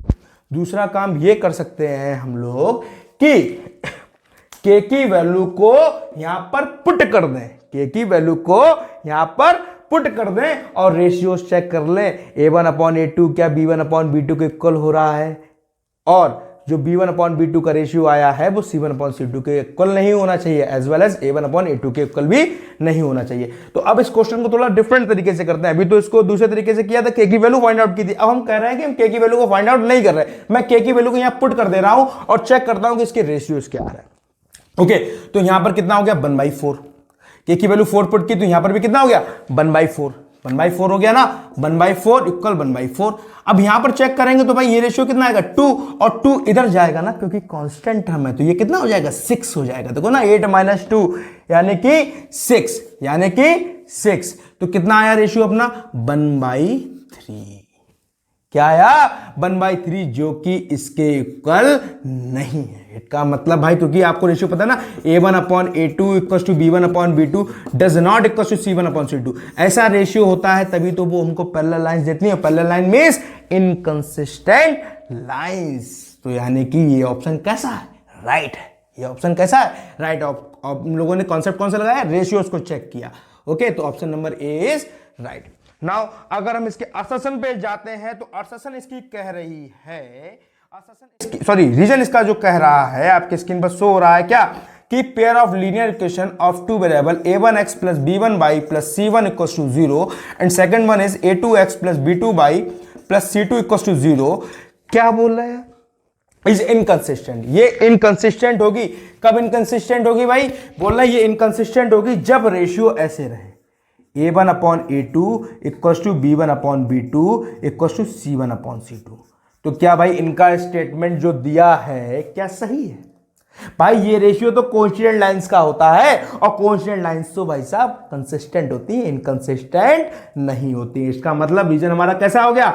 दूसरा काम ये कर सकते हैं हम लोग कि के की वैल्यू को यहां पर पुट कर दें, के की वैल्यू को यहां पर पुट कर दें और रेशियोज चेक कर लें। a1/a2 क्या b1/b2 के इक्वल हो रहा है, और जो b1/b2 का रेशियो आया है वो c1/c2 के इक्वल नहीं होना चाहिए, एज वेल एज a1/a2 के इक्वल भी नहीं होना चाहिए। तो अब इस क्वेश्चन को थोड़ा डिफरेंट तरीके से करते हैं। अभी तो इसको दूसरे तरीके से किया था, के की वैल्यू फाइंड आउट की थी। अब हम कह रहे हैं कि हम के की वैल्यू को फाइंड आउट नहीं कर रहे, मैं के की वैल्यू को यहां पुट कर दे रहा हूं और चेक करता हूं कि इसके रेशियोज क्या आ रहा है। ओके, तो यहां पर कितना हो गया 1/4, के की वैल्यू 4 पुट की, तो यहां पर भी कितना हो गया 1/4, 1/4 हो गया ना, 1/4 इक्वल 1/4। अब यहां पर चेक करेंगे तो भाई ये रेशियो कितना आएगा 2, और 2 इधर जाएगा ना क्योंकि कांस्टेंट टर्म है, तो ये कितना हो जाएगा 6 हो जाएगा। देखो ना 8 - 2 यानी कि 6, यानी कि 6। तो कितना आया रेशियो अपना 1/3, क्या आया 1/3, जो कि इसके इक्वल नहीं है। इसका मतलब भाई, क्योंकि आपको रेशियो पता है ना, a1/a2 equal to b1/b2 does not equal to c1/c2। ऐसा रेशियो होता है तभी तो वो हमको पैरेलल लाइंस देती है। Parallel line means inconsistent lines. तो यानी कि ये ऑप्शन कैसा है, राइट है। ये ऑप्शन कैसा है, राइट। हम लोगों ने कॉन्सेप्ट कौन सा लगाया, रेशियोज को चेक किया। ओके, तो option number A is right. Now अगर हम इसके असर्शन पे जाते हैं तो असर्शन इसकी कह रही है, रीजन इसका जो कह रहा है आपके स्क्रीन पर शो हो रहा है क्या, कि pair of linear equation of two variable a1x plus b1y plus c1 equals to 0 and second one is a2x plus b2y plus c2 equals to 0। क्या बोल रहे हैं, इज इनकंसिस्टेंट। ये इनकंसिस्टेंट होगी, कब इनकंसिस्टेंट होगी भाई, बोल रहे हैं ये इनकंसिस्टेंट होगी जब रेशियो ऐसे रहे, a1/a2 equals to b1/b2 equals to c1/c2। तो क्या भाई इनका स्टेटमेंट जो दिया है क्या सही है भाई। ये रेशियो तो कोइंसिडेंट लाइंस का होता है, और कोइंसिडेंट लाइंस तो भाई साहब कंसिस्टेंट होती है, इनकंसिस्टेंट नहीं होती। इसका मतलब रीजन हमारा कैसा हो गया,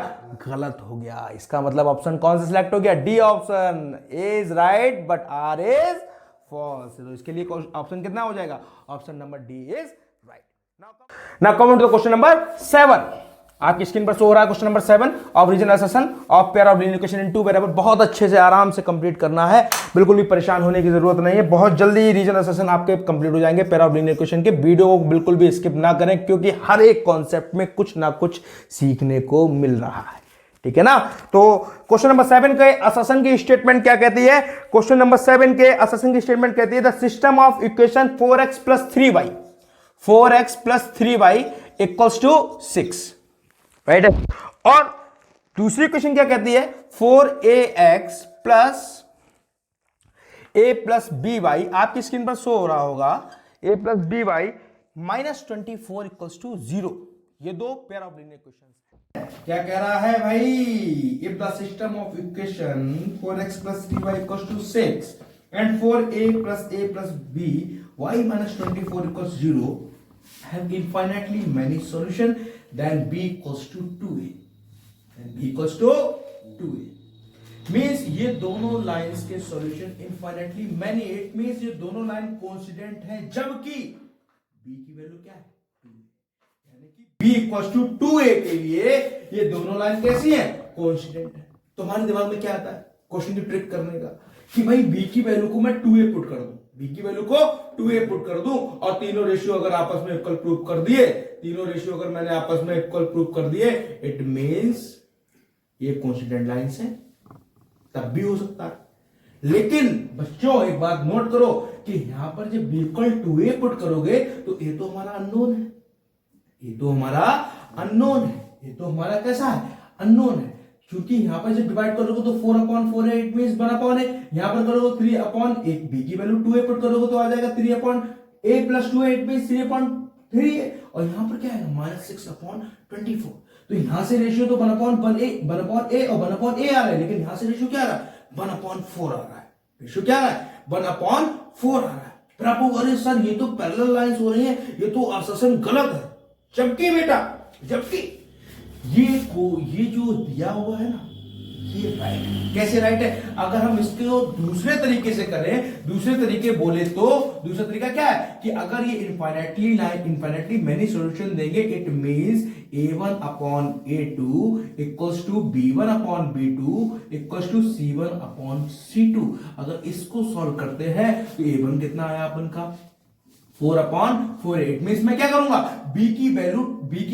गलत हो गया। इसका मतलब ऑप्शन कौन सा सिलेक्ट हो गया, D option is right but R is false. तो इसके लिए ऑप्शन कितना हो जाएगा, option number D is right. Now come to question number 7। आपकी स्क्रीन पर शो हो रहा है question number 7 of reason assertion of pair of linear equation in two variable. बहुत अच्छे से आराम से कंप्लीट करना है, बिल्कुल भी परेशान होने की जरूरत नहीं है। बहुत जल्दी रीजन असर्शन आपके कंप्लीट हो जाएंगे पेयर ऑफ लीनियर इक्वेशन के। वीडियो को बिल्कुल भी स्किप ना करें क्योंकि हर एक कॉन्सेप्ट में कुछ ना कुछ सीखने को मिल रहा है, ठीक है ना। तो क्वेश्चन नंबर 7 के असर्शन की स्टेटमेंट क्या कहती है, क्वेश्चन नंबर 7 के असर्शन की स्टेटमेंट कहती है the system of equation 4x plus 3y, 4x plus 3y equals to 6, right है। और दूसरी क्वेश्चन क्या कहती है 4ax plus a plus by, आपकी स्क्रीन पर शो हो रहा होगा a plus by minus 24 equals to 0। ये दो पेयर ऑफ लीनियर इक्वेशन क्या कह रहा है भाई, if the system of equation 4x plus 3y equals to 6 and 4a plus b y minus 24 equals 0 have infinitely many solution, then b equals to 2a, then b equals to 2a means ये दोनों lines के solution infinitely many, it means ये दोनों line coincident है, जबकि b की value क्या है 2a, यानी कि b इक्वल्स टू 2a के लिए ये दोनों लाइन कैसी है, कोइंसिडेंट है। तुम्हारे दिमाग में क्या आता है क्वेश्चन की ट्रिक करने का, कि भाई b की वैल्यू को मैं 2a पुट कर दूं, b की वैल्यू को 2a पुट कर दूं, और तीनों रेशियो अगर आपस में इक्वल प्रूव कर दिए, तीनों रेशियो अगर मैंने आपस में इक्वल प्रूव कर दिए, इट मींस ये कोइंसिडेंट लाइंस है, तब भी हो सकता है। लेकिन बच्चों एक बात नोट करो कि यहां पर जब b इक्वल 2a पुट करोगे तो ये तो हमारा अननोन है, ये तो हमारा अननोन है, ये तो हमारा कैसा है, अननोन है। क्योंकि यहां पर जब डिवाइड करोगे तो 4/4 है, इट मींस 1/a, यहां पर करोगे 3/a, b की वैल्यू 2a पुट करोगे तो आ जाएगा 3/a plus 2a, it means 3/3 है, और यहां पर क्या आएगा माइनस 6/24। तो यहां से रेशियो तो 1/a और 1/a आ रहा है, लेकिन यहां से रेशियो क्या आ रहा है 1/4 आ रहा है, रेशियो क्या आ रहा है 1/4 आ रहा है। फिर आपको अरे सर ये तो पैरेलल लाइंस हो रही है, ये तो असर्शन गलत है, जबकि बेटा जबकि ये जो दिया हुआ है ना, ये राइट है। कैसे राइट है? अगर हम इसको दूसरे तरीके से करें, दूसरे तरीके बोले तो दूसरा तरीका क्या है कि अगर ये इनफाइनाइटली मेनी सॉल्यूशन देंगे, it means a1 upon a2 equals to b1 upon b2 equals to c1 upon c2। अगर इसको सॉल्व करते हैं तो a1 कितना आया अपन का 4 अपॉन 4। इट मींस मैं क्या करूंगा, b की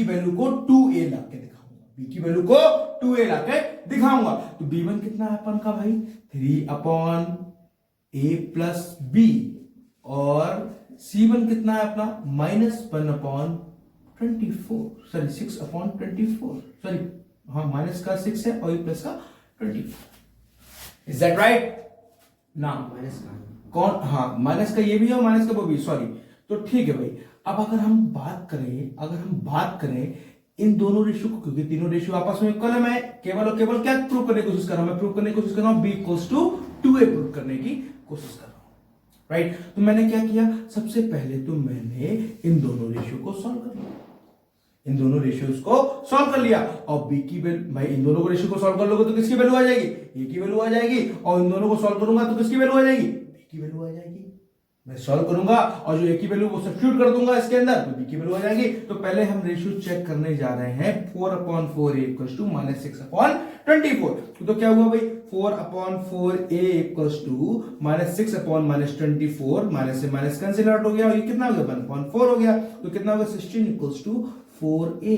वैल्यू को 2a ला के दिखाऊंगा, b की वैल्यू को 2a ला के दिखाऊंगा। तो b1 कितना है अपन का भाई 3 अपॉन a प्लस b, और c1 कितना है अपना -1 अपॉन 24, सॉरी 6 अपॉन 24, सॉरी हाँ माइनस का 6 है और प्लस का 24। Is that right? ना माइनस का कौन, हाँ माइनस का ये भी है और माइनस का वो भी, सॉरी। तो ठीक है भाई, अब अगर हम बात करें इन दोनों रेशियो को, क्योंकि तीनों रेशियो आपस में इक्वल है, मैं केवल और केवल क्या प्रूव करने की कोशिश कर रहा हूं, मैं प्रूव करने की कोशिश कर रहा हूं b equals to 2a prove करने की कोशिश कर रहा हूं, राइट। तो मैंने क्या किया, सबसे पहले तो मैंने इन दोनों रेशियो को सॉल्व कर लिया, इन दोनों रेशियोज को सॉल्व कर लिया। और b की वैल्यू, भाई इन दोनों को रेशियो को सॉल्व कर लोगे तो किसकी वैल्यू आ जाएगी, a की वैल्यू आ जाएगी, और इन दोनों को सॉल्व करूंगा तो किसकी वैल्यू आ जाएगी, b की वैल्यू आ जाएगी। मैं सॉल्व करूंगा और जो a की वैल्यू वो सब्स्टिट्यूट कर दूंगा इसके अंदर, तो b की वैल्यू आ जाएगी। तो पहले हम रेशियो चेक करने जा रहे हैं, 4 upon 4a equals to -6 upon 24। तो क्या हुआ भाई, 4 upon 4a equals to -6 upon -24, minus से माइनस कैंसिल आउट हो गया, और ये कितना हो गया 1/4 हो गया। तो कितना होगा 16 इक्वल्स टू 4a।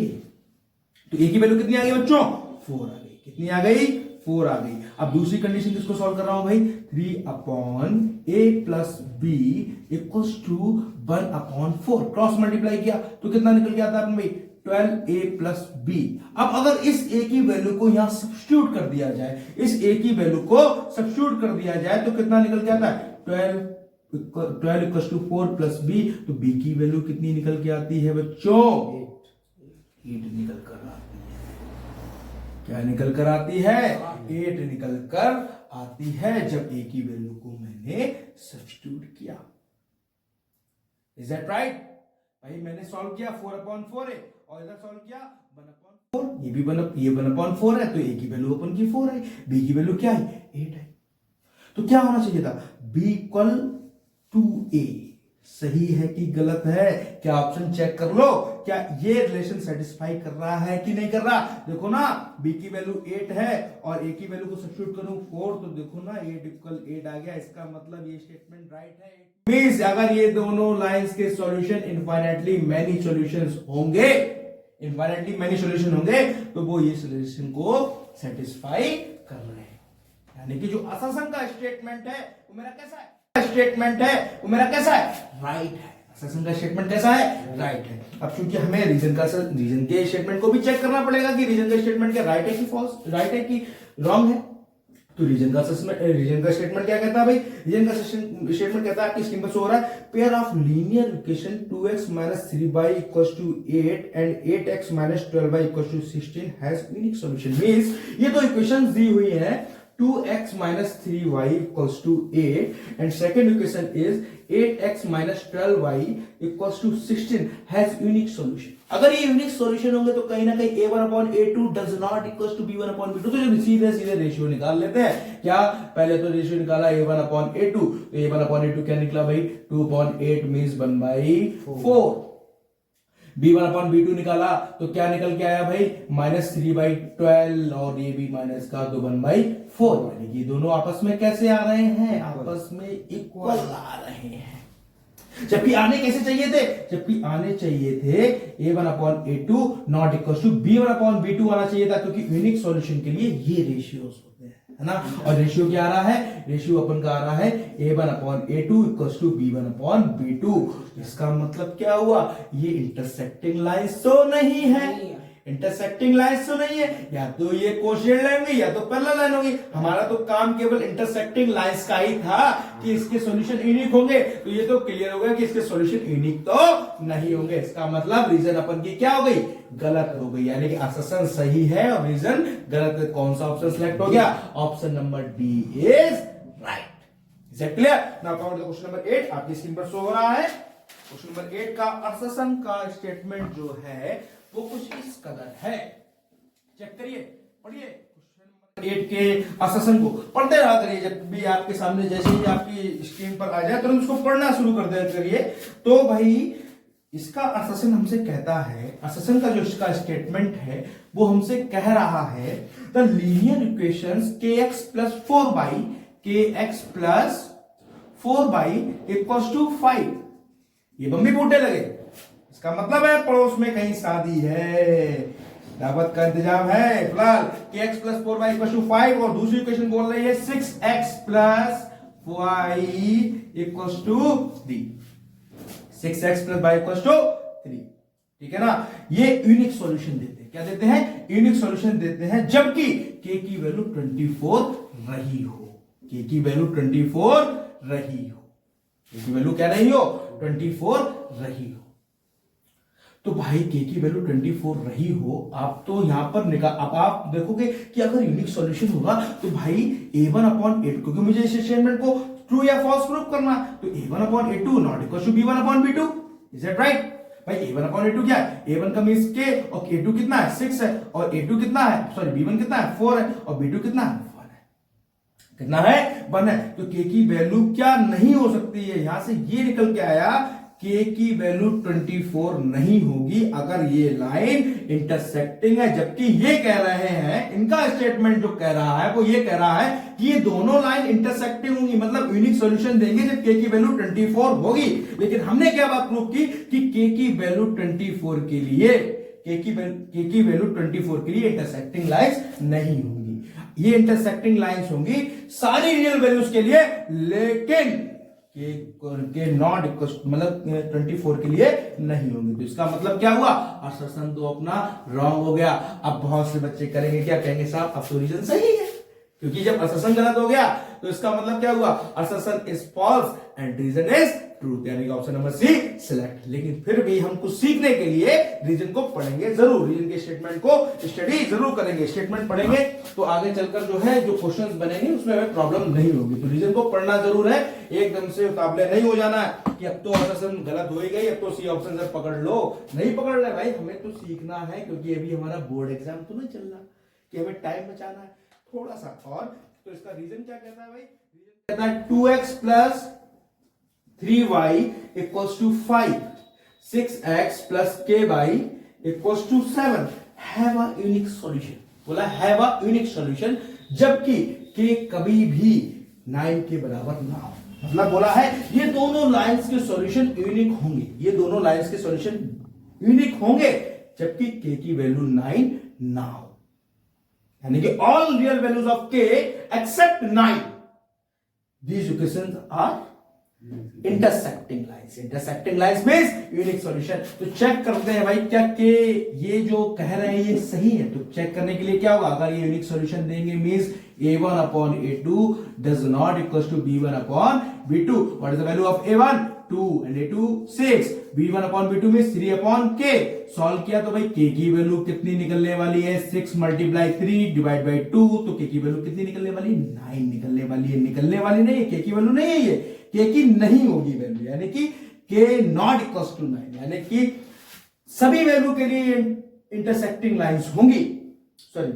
तो a की वैल्यू कितनी आ गई बच्चों, 4 आ गई। कितनी आ गई, 4 आ गई। अब दूसरी कंडीशन किसको सॉल्व कर रहा हूं भाई, 3 upon a plus b equals to 1 upon 4, cross multiply किया तो कितना निकल के आता है भाई 12a प्लस b। अब अगर इस a की वैल्यू को यहां सब्स्टिट्यूट कर दिया जाए, इस a की वैल्यू को सब्स्टिट्यूट कर दिया जाए तो कितना निकल के आता है 12 इक्वल्स टू 4 प्लस b। तो b की वैल्यू कितनी निकल के आती है बच्चों, 8 निकल कर आती है। क्या निकल कर आती है, 8 निकल कर आती है जब a की वैल्यू को मैंने सब्स्टिट्यूट किया। Is that right? भाई मैंने सॉल्व किया 4 अपॉन 4 है, और इधर सॉल्व किया 1 अपॉन 4, ये भी 1 अपॉन 4 है, तो a की वैल्यू अपन की 4 है, b की वैल्यू क्या है 8 है। तो क्या होना चाहिए था, b इक्वल टू a। सही है कि गलत है, क्या ऑप्शन चेक कर लो, क्या ये रिलेशन सेटिस्फाई कर रहा है कि नहीं कर रहा। देखो ना, b की वैल्यू 8 है और a की वैल्यू को सब्स्टिट्यूट करूं 4, तो देखो ना 8 इक्वल 8 आ गया। इसका मतलब ये स्टेटमेंट राइट है। मींस अगर ये दोनों लाइंस के सॉल्यूशन इनफाइनाइटली मैनी सॉल्यूशंस होंगे, इनफाइनाइटली मैनी सॉल्यूशन होंगे, तो वो ये सॉल्यूशन को सेटिस्फाई कर रहे हैं। यानी कि जो असंग का स्टेटमेंट है वो मेरा कैसा है, स्टेटमेंट है वो मेरा कैसा है, राइट है। असंग का स्टेटमेंट कैसा है, राइट है। अब क्योंकि हमें रीजन के स्टेटमेंट को भी चेक करना पड़ेगा कि रीजन का स्टेटमेंट क्या राइट है कि फॉल्स, राइट है कि रॉन्ग है। तो रीजन का स्टेटमेंट क्या कहता है भाई, रीजन का स्टेटमेंट कहता है आपकी स्क्रीन पर शो हो रहा है, pair of linear equation 2x - 3y = 8 and 8x - 12y = 16 has unique solution. Means ये तो इक्वेशंस दी हुई है 2x - 3y = 8 and second equation is 8x - 12y = 16 has unique solution। अगर ये यूनिक सॉल्यूशन होंगे तो कहीं ना कहीं a1/a2 does not equals to b1/b2। तो जब सीधे रेशियो निकाल लेते हैं, क्या पहले तो रेशियो निकाला a1/a2, तो a1/a2 क्या निकला भाई 2/8 मींस 1/4। b1/b2 निकाला तो क्या निकल के आया भाई -3/12, और ये भी माइनस का तो 1/4। यानी कि दोनों आपस में कैसे आ रहे हैं, आपस में इक्वल आ रहे हैं। जबकि आने कैसे चाहिए थे, जबकि आने चाहिए थे a1/a2 not equal to b1/b2 आना चाहिए था, क्योंकि यूनिक सॉल्यूशन के लिए ये रेशियोज होते हैं, है ना। और रेशियो क्या आ रहा है, रेशियो अपन का आ रहा है a1/a2 = b1/b2। इसका मतलब क्या हुआ, ये इंटरसेक्टिंग लाइंस तो नहीं है, इंटरसेक्टिंग लाइंस तो नहीं है, या तो ये कोशेंट लाइन होगी या तो पैरेलल लाइन होगी। हमारा तो काम केवल इंटरसेक्टिंग लाइंस का ही था कि इसके सॉल्यूशन यूनिक होंगे। तो ये तो क्लियर हो गया कि इसके सॉल्यूशन यूनिक तो नहीं होंगे। इसका मतलब रीजन अपन की क्या हो गई, गलत हो गई। यानी कि अससन सही है और रीजन गलत। कौन सा ऑप्शन सिलेक्ट हो गया, option number D is right. Is it clear? Now count the question number 8 आपकी स्क्रीन पर शो हो रहा है। क्वेश्चन नंबर 8 का अससन का स्टेटमेंट जो है वो कुछ इस कदर है। चेक करिए, पढ़िए क्वेश्चन नंबर 8 के आश्वासन को पढ़ते रहा करिए। जब भी आपके सामने जैसे ही आपकी स्क्रीन पर आ जाए तुरंत उसको पढ़ना शुरू कर दिया करिए। तो भाई इसका आश्वासन हमसे कहता है, आश्वासन का जो इसका स्टेटमेंट है वो हमसे कह रहा है the linear equations kx plus 4y kx plus 4y equals to 5। ये बम्बी बूटे लगे, इसका मतलब है पड़ोस में कहीं शादी है, दावत का इंतजाम है। फिलहाल kx plus 4y equals to 5 और दूसरी इक्वेशन बोल रही है 6x plus y equals to 3। 6x plus y equals to 3, ठीक है ना। ये यूनिक सॉल्यूशन देते हैं, क्या देते हैं? यूनिक सॉल्यूशन देते हैं जबकि k की वैल्यू 24 रही हो, k की वैल्यू 24 रही हो, k की वैल्यू क्या रही हो? 24 रही हो। तो भाई k की वैल्यू 24 रही हो, आप तो यहां पर अब आप देखोगे कि अगर यूनिक सॉल्यूशन होगा तो भाई a1 अपॉन a2, क्योंकि मुझे इस स्टेटमेंट को ट्रू या फॉल्स प्रूफ करना, तो a1 upon a2 not equal to b1 upon b2। Is that right? भाई a1 अपॉन a2 क्या है? a1 का मींस k और a2 कितना है? 6 है, और a2 कितना है? सॉरी b1 कितना है? 4 है, और b2 कितना है? 1 है। कितना है? 1 है। तो k की वैल्यू क्या नहीं हो सकती है? यहां से ये निकल के आया k की वैल्यू 24 नहीं होगी अगर ये लाइन इंटरसेक्टिंग है। जबकि ये कह रहे हैं, इनका स्टेटमेंट जो कह रहा है वो ये कह रहा है कि ये दोनों लाइन इंटरसेक्टिंग होंगी, मतलब यूनिक सॉल्यूशन देंगे जब k की वैल्यू 24 होगी। लेकिन हमने क्या बात प्रूव की कि k की वैल्यू 24 के लिए k की वैल्यू 24 के लिए इंटरसेक्टिंग लाइंस नहीं होंगी। ये इंटरसेक्टिंग लाइंस होंगी सारी रियल वैल्यूज के लिए, लेकिन के नॉट इक्वल मतलब 24 के लिए नहीं होंगे। तो इसका मतलब क्या हुआ? आश्वासन तो अपना रॉन्ग हो गया। अब बहुत से बच्चे करेंगे क्या? कहेंगे साहब अब तो रीजन सही है, क्योंकि जब आश्वासन गलत हो गया तो इसका मतलब क्या हुआ? आश्वासन is false and reason is truth, यानी कि ऑप्शन नंबर सी सिलेक्ट। लेकिन फिर भी हम कुछ सीखने के लिए रीजन को पढ़ेंगे जरूर, रीजन के स्टेटमेंट को स्टडी जरूर करेंगे। स्टेटमेंट पढ़ेंगे तो आगे चलकर जो है जो क्वेश्चंस बनेंगे उसमें हमें प्रॉब्लम नहीं होगी। तो रीजन को पढ़ना जरूर है, एकदम से उतावले नहीं हो जाना है कि अब तो आश्वासन गलत हो ही गई, अब तो सी ऑप्शन से पकड़ लो। नहीं पकड़ ले भाई, हमें तो सीखना है, क्योंकि अभी हमारा बोर्ड एग्जाम तो नहीं चल रहा कि हमें टाइम बचाना है थोड़ा सा। और तो इसका रीजन क्या कहता है भाई? रीजन कहता है 2x plus 3y equals to 5, 6x plus ky equals to 7 have a unique solution. बोला हैव अ यूनिक सॉल्यूशन, जबकि k कभी भी 9 के बराबर ना हो। मतलब बोला है ये दोनों लाइंस के सॉल्यूशन यूनिक होंगे, ये दोनों लाइंस के सॉल्यूशन यूनिक होंगे जबकि k की वैल्यू 9 ना हो, यानी कि all real values of k except 9, these equations are intersecting lines. Intersecting lines means unique solution. तो चेक करते हैं भाई क्या के ये जो कह रहे हैं ये सही है। तो चेक करने के लिए क्या होगा? अगर ये यूनिक सॉल्यूशन देंगे means a1 upon a2 does not equals to b1 upon b2। What is the value of a1? 2 and a2 6, b1 upon b2 में 3 अपॉन k। सॉल्व किया तो भाई k की वैल्यू कितनी निकलने वाली है? 6 मल्टीप्लाई 3 डिवाइड बाई 2, तो k की वैल्यू कितनी निकलने वाली? 9 निकलने वाली है। निकलने वाली नहीं है, k की वैल्यू नहीं है, ये k की नहीं होगी वैल्यू, यानी कि k नॉट इक्वल्स टू 9, यानी कि सभी वैल्यू के लिए इंटरसेक्टिंग लाइंस होंगी, सॉरी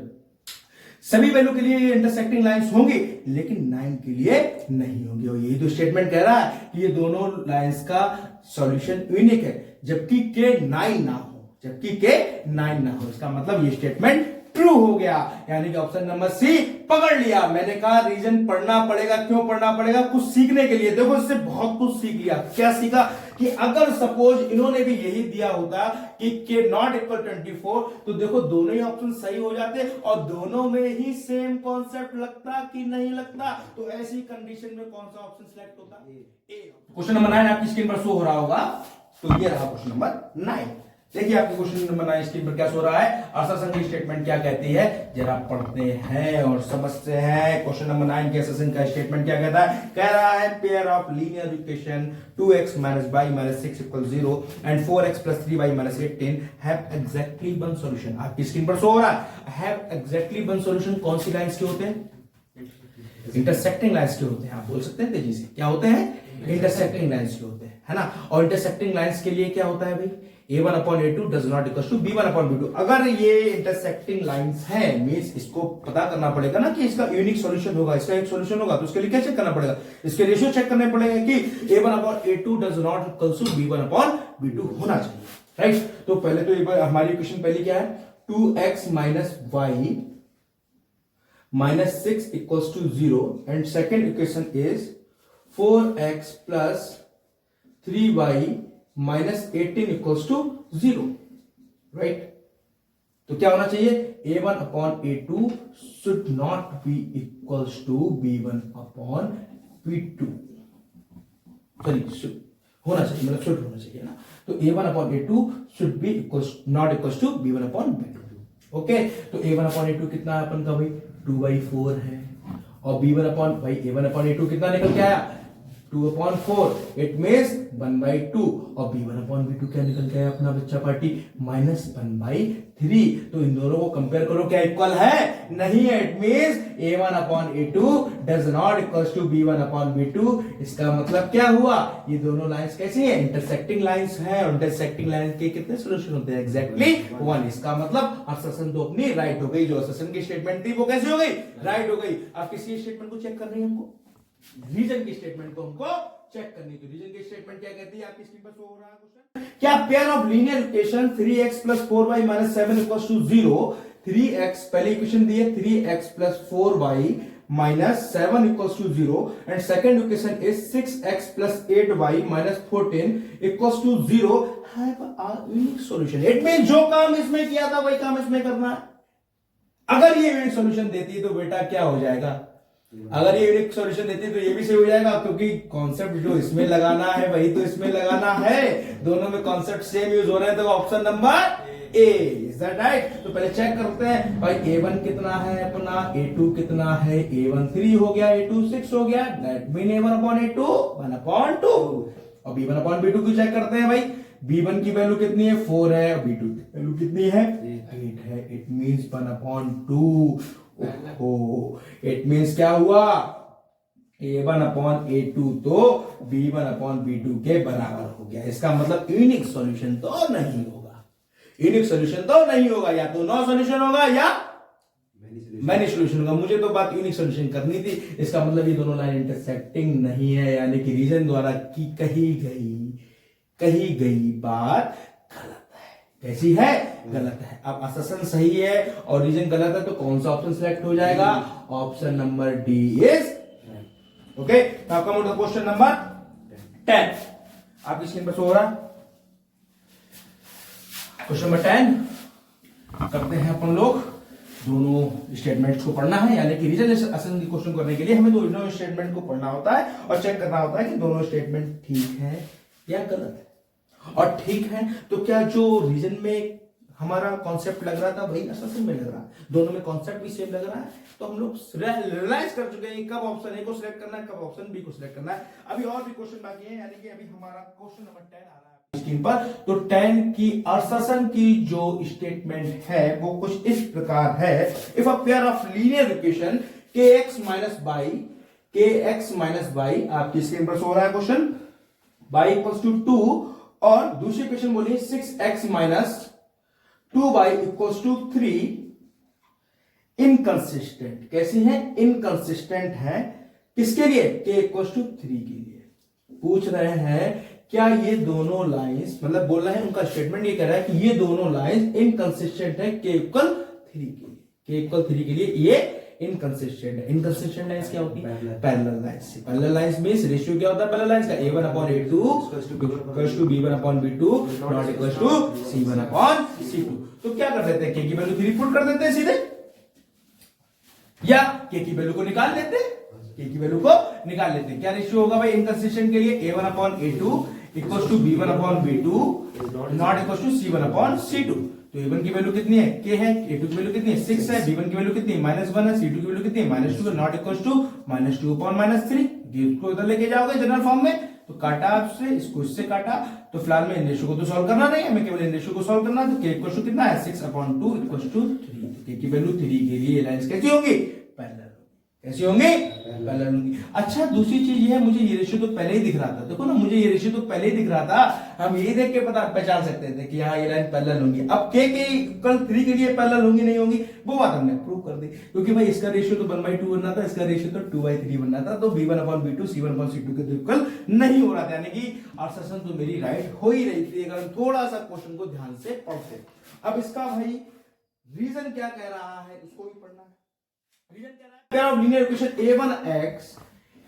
सभी वैल्यू के लिए इंटरसेक्टिंग लाइंस होंगी लेकिन 9 के लिए नहीं होंगी। और ये जो स्टेटमेंट कह रहा है कि ये दोनों लाइंस का सॉल्यूशन यूनिक है जबकि k 9 ना हो, जबकि k 9 ना हो। इसका मतलब ये स्टेटमेंट ट्रू हो गया, यानी कि ऑप्शन नंबर सी पकड़ लिया। मैंने कहा रीजन पढ़ना पड़ेगा। क्यों पढ़ना पड़ेगा? कुछ सीखने के लिए। देखो इससे बहुत कुछ सीख लिया। क्या सीखा? कि अगर सपोज इन्होंने भी यही दिया होता कि k नॉट इक्वल 24, तो देखो दोनों ही ऑप्शन सही हो जाते और दोनों में ही सेम कॉन्सेप्ट लगता कि नहीं लगता। तो ऐसी कंडीशन में कौन सा ऑप्शन सिलेक्ट होता? ए। क्वेश्चन नंबर 9 आपकी स्क्रीन पर शो हो रहा होगा, तो ये रहा क्वेश्चन नंबर 9। देखिए आपके क्वेश्चन नंबर 9 स्क्रीन पर क्या सो रहा है? आश्वासन की स्टेटमेंट क्या कहती है जरा पढ़ते हैं और समझते हैं। क्वेश्चन नंबर 9 के आश्वासन का स्टेटमेंट क्या कहता है? कह रहा है pair of linear equation 2x minus y minus 6 equal 0 and 4x plus 3y minus 18 have exactly one solution. आपकी स्क्रीन पर शो हो रहा है हैव एग्जैक्टली वन सॉल्यूशन। कौन सी लाइंस के होते हैं? इंटरसेक्टिंग लाइंस के होते हैं। आप बोल सकते हैं तेजी से, क्या होते हैं? इंटरसेक्टिंग लाइंस के होते हैं, है ना। और इंटरसेक्टिंग लाइंस के लिए क्या होता है भाई? a1 upon a2 does not equal to b1 upon b2। अगर ये इंटरसेक्टिंग लाइंस है मींस इसको पता करना पड़ेगा ना कि इसका यूनिक सॉल्यूशन होगा, इसका एक सॉल्यूशन होगा, तो उसके लिए क्या चेक करना पड़ेगा, इसके रेशियो चेक करने पड़ेगा कि a1 upon a2 does not equal to b1 upon b2 होना चाहिए, राइट। तो पहले तो एक बार हमारी इक्वेशन पहली क्या है, 2x minus y minus 6 equals to 0 and second equation is 4x plus 3y minus 18 equals to 0, right. तो क्या होना चाहिए, a1 upon a2 should not be equals to b1 upon b2, sorry होना चाहिए, मतलब शुड होना चाहिए ना। तो a1 upon a2 should be equals not equals to b1 upon b2। Okay, तो a1 अपॉन a2 कितना है अपन का भाई 2/4 है, और b1 अपॉन भाई a1 अपॉन a2 कितना निकल के आया 2/4, इट मींस 1/2, और b1 अपॉन b2 क्या निकल के आया अपना बच्चा पार्टी -1/3। तो इन दोनों को कंपेयर करो, क्या इक्वल है, नहीं है, it means a1 upon a2 does not equals to b1 upon b2। इसका मतलब क्या हुआ, ये दोनों लाइंस कैसी हैं, इंटरसेक्टिंग लाइंस हैं, और इंटरसेक्टिंग लाइंस के कितने सॉल्यूशन होते हैं, एग्जैक्टली 1। इसका मतलब असर्शन तो अपनी राइट हो गई, जो असर्शन की स्टेटमेंट थी वो कैसी हो गई, राइट हो गई। अब किसी स्टेटमेंट को चेक करनी है हमको, रीजन की स्टेटमेंट को हमको चेक करनी है। तो रीजन की स्टेटमेंट क्या कहती है, आपकी स्क्रीन पर शो हो रहा है क्वेश्चन, क्या pair of linear equation 3x plus 4y minus 7 equals to 0, 3x पहले इक्वेशन दी है 3x plus 4y minus 7 equals to 0 and second equation is 6x plus 8y minus 14 equals to 0 have a unique solution. It means जो काम इसमें किया था वही काम इसमें करना है। अगर ये यूनिक सॉल्यूशन देती है तो बेटा क्या हो जाएगा, अगर ये यूनिक सॉल्यूशन देती है तो ये भी सही हो जाएगा, क्योंकि कॉन्सेप्ट जो इसमें लगाना है वही तो इसमें लगाना है, दोनों में कॉन्सेप्ट सेम यूज हो रहे हैं। तो option number A, is that right. तो पहले चेक करते हैं भाई a1 कितना है अपना, a2 कितना है, a1 3 हो गया, a2 6 हो गया, that mean a1 upon a2 1/2। और b1 अपॉन b2 को चेक करते हैं भाई, b1 की वैल्यू कितनी है 4 है, और b2 की वैल्यू कितनी है 8 है, इट मींस 1/2। इट मींस क्या हुआ, a1 अपॉन a2 तो b1 अपॉन b2 के बराबर हो गया। इसका मतलब यूनिक सॉल्यूशन तो नहीं होगा, यूनिक सॉल्यूशन तो नहीं होगा, या तो नो सॉल्यूशन होगा या मैनी सॉल्यूशन होगा। मुझे तो बात यूनिक सॉल्यूशन करनी थी। इसका मतलब ये दोनों लाइन इंटरसेक्टिंग नहीं है, यानी कि रीजन द्वारा की कही गई बात गलत है। कैसी है, गलत है। अब असर्शन सही है और रीजन गलत है, तो कौन सा ऑप्शन सिलेक्ट हो जाएगा, option number D is okay. आपका मोटा क्वेश्चन नंबर 10 आपकी स्क्रीन पर शो हो रहा है। क्वेश्चन नंबर 10 करते हैं अपन लोग, दोनों स्टेटमेंट्स को पढ़ना है, यानी कि रीजन असर्शन की क्वेश्चन करने के लिए हमें दोनों स्टेटमेंट को पढ़ना होता है और चेक करना होता है कि दोनों स्टेटमेंट ठीक है या गलत है। और ठीक है तो क्या जो रीजन में हमारा कॉन्सेप्ट लग रहा था वही असर्शन में लग रहा है, दोनों में कॉन्सेप्ट भी सेम लग रहा है, तो हम लोग रियलाइज कर चुके हैं कब ऑप्शन ए को सिलेक्ट करना है, कब ऑप्शन बी को सिलेक्ट करना है। अभी और भी क्वेश्चन बाकी है, यानी कि अभी हमारा क्वेश्चन नंबर 10 आ रहा है स्क्रीन पर। तो 10 की असर्शन की जो स्टेटमेंट है वो कुछ इस प्रकार है, if a pair of linear equation kx minus y आपकी स्क्रीन पर सो रहा है क्वेश्चन, y इक्वल्स टू 2, और दूसरी इक्वेशन बोलिए 6x minus 2y equals to 3 inconsistent. कैसी है, इनकंसिस्टेंट है, किसके लिए, k इक्वल्स टू 3 के लिए। पूछ रहे हैं क्या ये दोनों लाइंस, मतलब बोल रहे हैं उनका स्टेटमेंट ये कह रहा है कि ये दोनों लाइंस इनकंसिस्टेंट है k इक्वल 3 के लिए, k इक्वल 3 के लिए ये इनकंसिस्टेंट है। इनकंसिस्टेंट लाइंस क्या होती है, parallel lines. Parallel lines means ratio क्या होता है पैरेलल लाइंस का, a1 upon a2 equals to b1 upon b2 not equals to c1 upon c2। तो क्या कर देते हैं, k की वैल्यू 3 पुट कर देते हैं सीधे, या k की वैल्यू को निकाल लेते हैं, k की वैल्यू को निकाल लेते हैं। क्या रेशियो होगा भाई इनकंसिस्टेंट के लिए, a1 upon a2 equals to b1 upon b2 not equals to c1 upon c2। तो a1 की वैल्यू कितनी है, k है, a2 की वैल्यू कितनी है 6 है, b1 की वैल्यू कितनी है -1 है, c2 की वैल्यू कितनी है -2 नॉट इक्वल्स टू -2 अपॉन -3। इसको इधर लेके जाओगे जनरल फॉर्म में, तो काटा आपसे, इसको इससे काटा, तो फिलहाल में इन रेशियो को तो सॉल्व करना नहीं है, हमें केवल इन रेशियो को सॉल्व करना है। तो k इक्वल्स टू कितना है 6 अपॉन 2 इक्वल्स टू 3। k की वैल्यू 3 के लिए लाइंस कैसी होगी, पैरेलल। कैसी होंगी? पैरेलल होंगी। अच्छा दूसरी चीज ये है, मुझे ये रेशियो तो पहले ही दिख रहा था, देखो ना मुझे ये रेशियो तो पहले ही दिख रहा था, हम यही देख के पहचान सकते थे कि हाँ ये लाइन पैरेलल होंगी। अब के इक्वल 3 के लिए पैरेलल होंगी नहीं होंगी, वो बात हमने प्रूव कर दी, क्योंकि भाई इसका रेशियो तो 1/2 बनना था, इसका रेशियो तो 2/3 बनना था, तो b1/b2 c1/c2 के इक्वल नहीं हो रहा था, यानी कि असर्शन तो मेरी राइट हो ही रही थी अगर हम थोड़ा सा क्वेश्चन को ध्यान से पढ़ते। अब इसका भाई रीजन क्या कह रहा है उसको भी पढ़ना है। रीजन कह रहा है pair of linear equation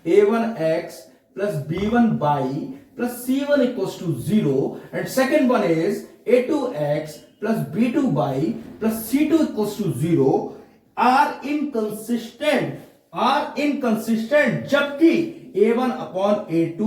a1x plus b1y plus c1 equals to 0 and second one is a2x plus b2y plus c2 equals to 0 are inconsistent जबकि a1 upon a2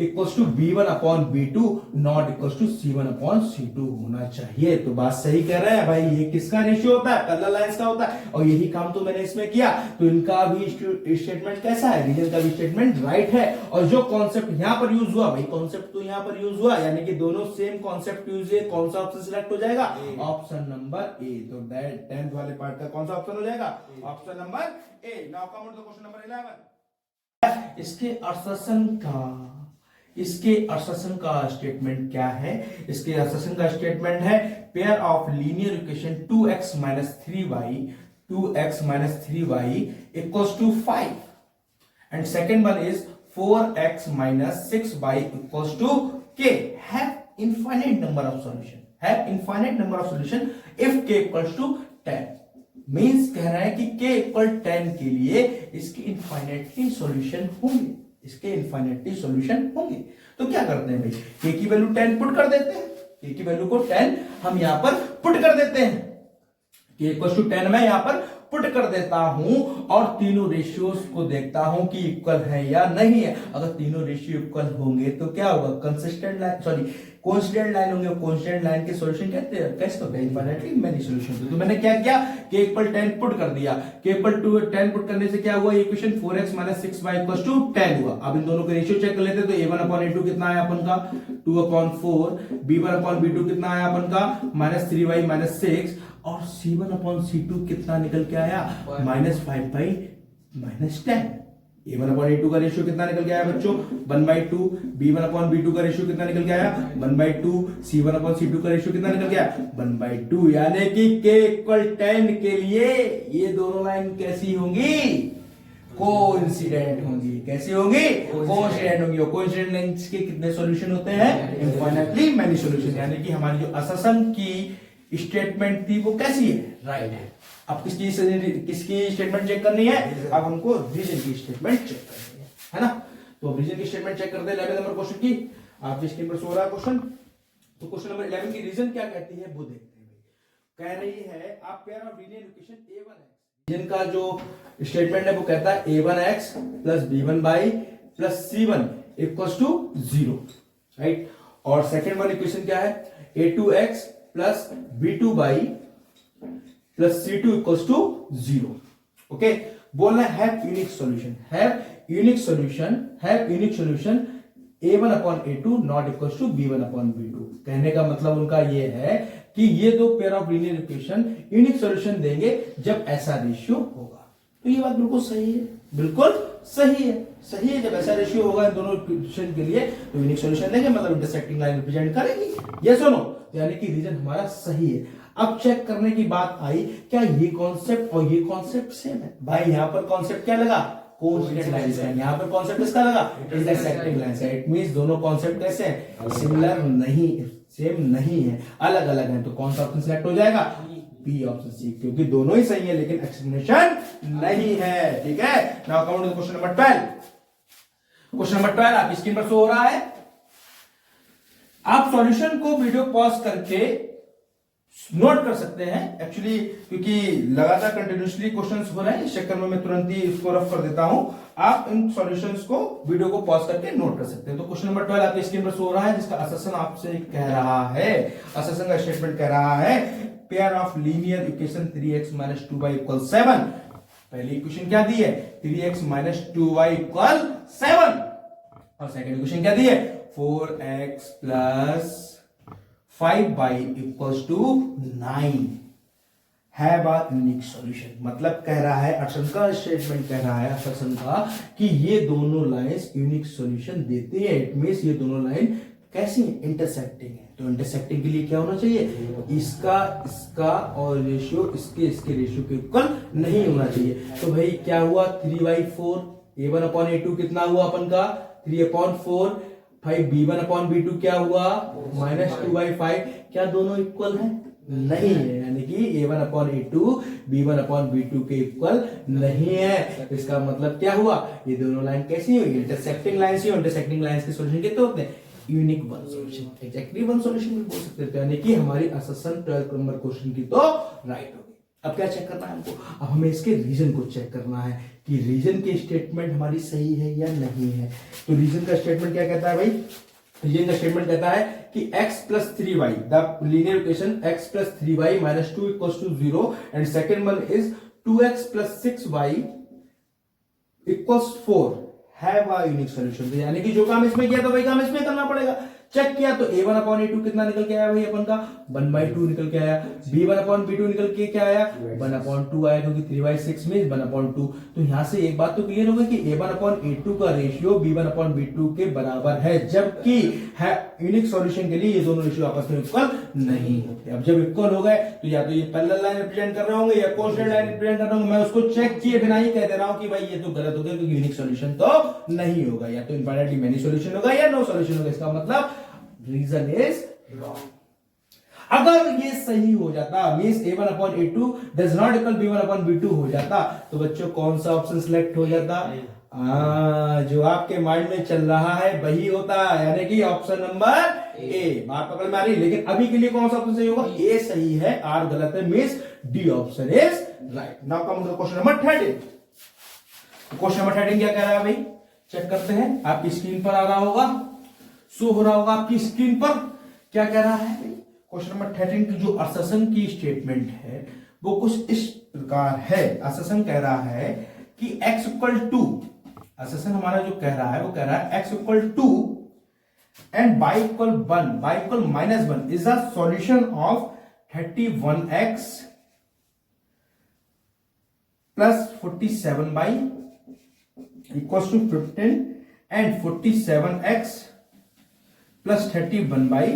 equals to b1 upon b2 not equals to c1 upon c2 होना चाहिए। तो बात सही कह रहे हैं भाई, ये किसका रेशियो होता है? पैरेलल लाइंस का होता है, और यही काम तो मैंने इसमें किया। तो इनका भी स्टेटमेंट कैसा है? रीजन का भी स्टेटमेंट राइट है। और जो कॉन्सेप्ट यहां पर यूज हुआ भाई, कॉन्सेप्ट तो यहां पर यूज हुआ, यानी कि दोनों सेम कॉन्सेप्ट यूज है। कौन सा ऑप्शन सिलेक्ट हो जाएगा? ऑप्शन नंबर ए। तो 10th वाले पार्ट का कौन सा ऑप्शन हो जाएगा? Option number A. Now come on to question number 11। इसके असर्शन का स्टेटमेंट क्या है? इसके असर्शन का स्टेटमेंट है pair of linear equation 2x - 3y equals to 5 and second one is 4x - 6y equals to k have infinite number of solution if k equals to 10 means कह रहा है कि k इक्वल 10 के लिए इसके infinitely solution होंगे। तो क्या करते हैं भाई, k की वैल्यू 10 पुट कर देते हैं, k की वैल्यू को 10 हम यहां पर पुट कर देते हैं, k इक्वल टू 10 मैं यहां पर पुट कर देता हूं और तीनों रेशियोज को देखता हूं कि इक्वल है या नहीं है। अगर तीनों रेशियो इक्वल होंगे तो क्या होगा? कांस्टेंट लाइन होंगे। कांस्टेंट लाइन के सॉल्यूशन कहते हैं कैसे होते हैं? Infinitely many solution. तो मैंने क्या किया, k इक्वल 10 पुट कर दिया। k इक्वल टू 10 पुट करने से क्या हुआ? Equation 4x - 6y equal to 10 हुआ। अब इन दोनों के रेशियो चेक कर लेते हैं। तो a1/a2 कितना आया अपन का? 2/4। b1/b2 कितना आया अपन का? -3y - 6 और c1/c2 कितना निकल के आया? -5 - 10। a1/a2 का रेशियो कितना निकल के आया बच्चों? 1/2। b1/b2 का रेशियो कितना निकल के आया? 1/2। c1/c2 का रेशियो कितना निकल के आया? 1/2। यानी कि k इक्वल 10 के लिए ये दोनों लाइन कैसी होंगी? कोइंसिडेंट होंगी। कैसी होंगी? कोइंसिडेंट होंगी। और कोइंसिडेंट लाइंस के कितने सॉल्यूशन होते हैं? Infinitely many solution. यानी कि हमारी जो असर्शन की स्टेटमेंट थी वो कैसी है? राइट है। अब किसकी स्टेटमेंट चेक करनी है? अब हमको रीजन की स्टेटमेंट चेक करनी है ना? तो अब रीजन की स्टेटमेंट चेक करते हैं 11 नंबर क्वेश्चन की। आपके स्क्रीन पर सो रहा है क्वेश्चन। तो क्वेश्चन नंबर 11 की रीजन क्या कहती है वो देखते हैं। कह रही है आप pair of linear equation a1x, reason का जो स्टेटमेंट है वो कहता है a1x plus b1y plus c1 equals to 0, right. और सेकेंड वन इक्वेशन क्या है? a2x plus b2y plus c2 equals to 0, okay. बोलना है have unique solution a1 upon a2 not equals to b1 upon b2। कहने का मतलब उनका ये है कि ये दो pair of linear equation unique solution देंगे जब ऐसा रेशियो होगा। तो ये बात बिल्कुल सही है, बिल्कुल सही है। जब ऐसा रेशियो होगा इन दोनों इक्वेशन के लिए तो यूनिक सॉल्यूशन देंगे, मतलब इंटरसेक्टिंग लाइन रिप्रेजेंट करेगी। यस और नो? यानी कि रीजन हमारा सही है। अब चेक करने की बात आई, क्या ये कॉन्सेप्ट और ये कॉन्सेप्ट सेम है? भाई यहां पर कॉन्सेप्ट क्या लगा? कोइंसिडेंट लाइंस है। यहां पर कॉन्सेप्ट किसका लगा? इंटरसेक्टिंग लाइंस है। इट मींस दोनों कॉन्सेप्ट कैसे हैं? सिमिलर नहीं, सेम नहीं है, अलग अलग है। तो कौन सा ऑप्शन सिलेक्ट हो जाएगा? बी ऑप्शन सी, क्योंकि दोनों ही सही है लेकिन एक्सप्लेनेशन नहीं है। ठीक है। Now come to question number 12। Question number 12 आपकी स्क्रीन पर शो हो रहा है। आप सॉल्यूशन को वीडियो पॉज करके नोट कर सकते हैं एक्चुअली, क्योंकि लगातार कंटिन्यूसली क्वेश्चंस हो रहे हैं, इस चक्कर में मैं तुरंत ही इसको रफ कर देता हूं। आप इन सॉल्यूशंस को वीडियो को पॉज करके नोट कर सकते हैं। तो क्वेश्चन नंबर 12 आपकी स्क्रीन पर शो हो रहा है, जिसका असर्शन आपसे कह रहा है, असर्शन का स्टेटमेंट कह रहा है pair of linear equation 3x - 2y = 7। पहली इक्वेशन क्या दी है? 3x - 2y = 7। और सेकंड इक्वेशन क्या दी है? 4x + 5y = 9। Have a unique solution. मतलब कह रहा है असम का स्टेटमेंट, कह रहा है असम का कि ये दोनों लाइंस यूनिक सॉल्यूशन देते हैं। इट मींस ये दोनों लाइन कैसी इंटरसेक्टिंग है। तो इंटरसेक्टिंग के लिए क्या होना चाहिए, इसका इसका और रेशियो इसके इसके रेशियो के इक्वल नहीं होना चाहिए। तो भाई क्या हुआ, 3/4 a1 अपॉन a2 कितना हुआ अपन का 3/4, भाई b1 अपॉन b2 क्या हुआ -2/5। क्या दोनों इक्वल है, नहीं है, यानी कि a1 upon a2 b1 upon b2 के इक्वल नहीं है। इसका मतलब क्या हुआ, ये दोनों लाइन कैसी हुई, इंटरसेक्टिंग लाइंस ही। इंटरसेक्टिंग लाइंस के सॉल्यूशन कितने होते हैं, unique one solution, exactly one solution भी बोल सकते हैं। यानी कि हमारी अससन 12 नंबर क्वेश्चन की तो राइट होगी। अब क्या चेक करना है हमको, अब हमें इसके रीजन को चेक करना है कि रीजन की स्टेटमेंट हमारी सही है या नहीं है। तो रीजन का स्टेटमेंट क्या कहता है भाई, रीजन का स्टेटमेंट कहता है कि x plus 3y, the linear equation x plus 3y minus 2 equals to 0 and second one is 2x plus 6y equals 4 have a unique solution. यानी कि जो काम इसमें किया था वही काम इसमें करना पड़ेगा। चेक किया तो a1 अपॉन a2 कितना निकल के आया भाई अपन का 1/2 निकल के आया, b1 अपॉन b2 निकल के क्या आया 1/2 आया, क्योंकि 3/6 में 1/2। तो यहां से एक बात तो क्लियर हो गई कि a1 अपॉन a2 का रेशियो b1 अपॉन b2 के बराबर है, जबकि है यूनिक सॉल्यूशन के लिए ये दोनों रेशियो आपस में इक्वल नहीं होते। अब जब इक्वल हो गए तो या तो ये पैरेलल लाइन रिप्रेजेंट कर रहे होंगे या कांस्टेंट लाइन रिप्रेजेंट कर रहे होंगे। मैं उसको चेक किए बिना ही कह दे रहा हूं कि भाई ये तो गलत हो गया, क्योंकि यूनिक सॉल्यूशन तो नहीं होगा, या तो इनफाइनाइटली मेनी सॉल्यूशन होगा या नो सॉल्यूशन होगा। इसका मतलब रीजन इज रॉन्ग। अगर ये सही हो जाता, means a1 upon a2 does not equal b1 upon b2 हो जाता, तो बच्चों कौन सा ऑप्शन सिलेक्ट हो जाता, जो आपके माइंड में चल रहा है वही होता, यानी कि ऑप्शन नंबर ए। बात पकड़ में आ रही। लेकिन अभी के लिए कौन सा ऑप्शन सही होगा, ए सही है, आर गलत है, means D option is right. Now come to question number 13। Question number 13 क्या कह रहा है भाई, चेक करते हैं। आपकी स्क्रीन पर आ रहा होगा, शो हो रहा होगा आपकी स्क्रीन पर। क्या कह रहा है क्वेश्चन नंबर 13 की जो अससन की स्टेटमेंट है वो कुछ इस प्रकार है। अससन कह रहा है कि x इक्वल टू, अससन हमारा जो कह रहा है वो कह रहा है x equal to and y equal 1, y equal -1 is the solution of 31x plus 47y equals to 15 and 47x plus 31y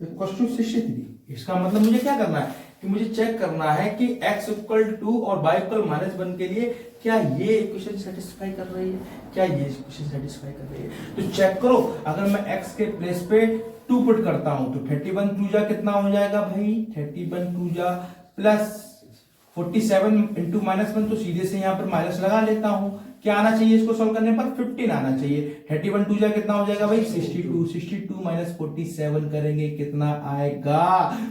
equals to 63। इसका मतलब मुझे क्या करना है कि मुझे चेक करना है कि x इक्वल टू और y इक्वल -1 के लिए क्या ये इक्वेशन सेटिस्फाई कर रही है, क्या ये इक्वेशन सेटिस्फाई कर रही है। तो चेक करो, अगर मैं x के प्लेस पे 2 पुट करता हूं तो 31 2 जा कितना हो जाएगा भाई, 31 2 जा प्लस 47 इंटू -1, तो सीधे से यहां पर माइनस लगा लेता हूं। क्या आना चाहिए इसको सॉल्व करने पर, 15 आना चाहिए। 31 2 जा कितना हो जाएगा भाई 62, 62 माइनस 47 करेंगे कितना आएगा,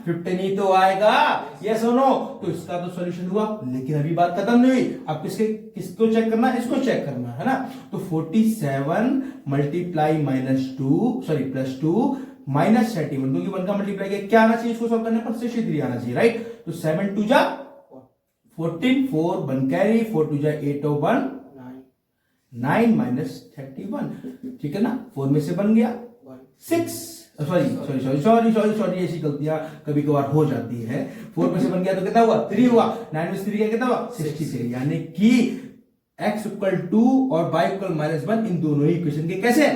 15 ही तो आएगा, यस और नो। तो इसका तो सॉल्यूशन हुआ, लेकिन अभी बात खत्म नहीं हुई। अब किसको चेक करना है, इसको चेक करना है ना। तो 47 मल्टीप्लाई प्लस 2 माइनस 31, क्योंकि 1 का मल्टीप्लाई किया, क्या आना चाहिए इसको सॉल्व करने पर, 63 आना चाहिए, राइट। तो 7 2 जा 14, 4 1 कैरी, 4 2 जा 8 और 1 9 माइनस 31, ठीक है ना। 4 में से बन गया 6, सॉरी ऐसी गलतियां कभी कभार हो जाती है। 4 में से बन गया तो कितना हुआ 3 हुआ, 9 में से 3 कितना हुआ 63। यानी कि x इक्वल 2 और y इक्वल -1 इन दोनों ही इक्वेशन के कैसे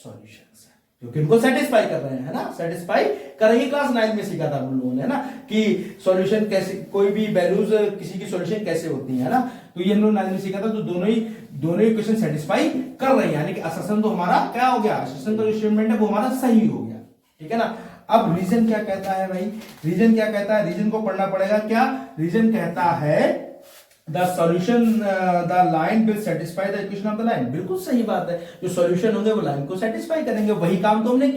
सॉल्यूशंस हैं, क्योंकि इनको सेटिस्फाई कर रहे हैं, है ना, सेटिस्फाई कर रही। क्लास 9 में सीखा था हम लोगों ने, है ना, कि सॉल्यूशन कैसे, कोई भी वैल्यूज किसी की सॉल्यूशन कैसे होती है ना। तो ये हम लोग 9 में सीखा था। तो दोनों ही इक्वेशन सेटिस्फाई कर रहे हैं, यानी कि अससन तो हमारा क्या हो गया, अससन का जो स्टेटमेंट है वो हमारा सही हो गया, ठीक है ना। अब रीजन क्या कहता है भाई, रीजन क्या कहता है, रीजन को पढ़ना पड़ेगा। क्या रीजन कहता है, the solution the line will satisfy the equation of the line. बिल्कुल सही बात है, जो सॉल्यूशन होंगे वो लाइन को सेटिस्फाई करेंगे। वही काम तो हमने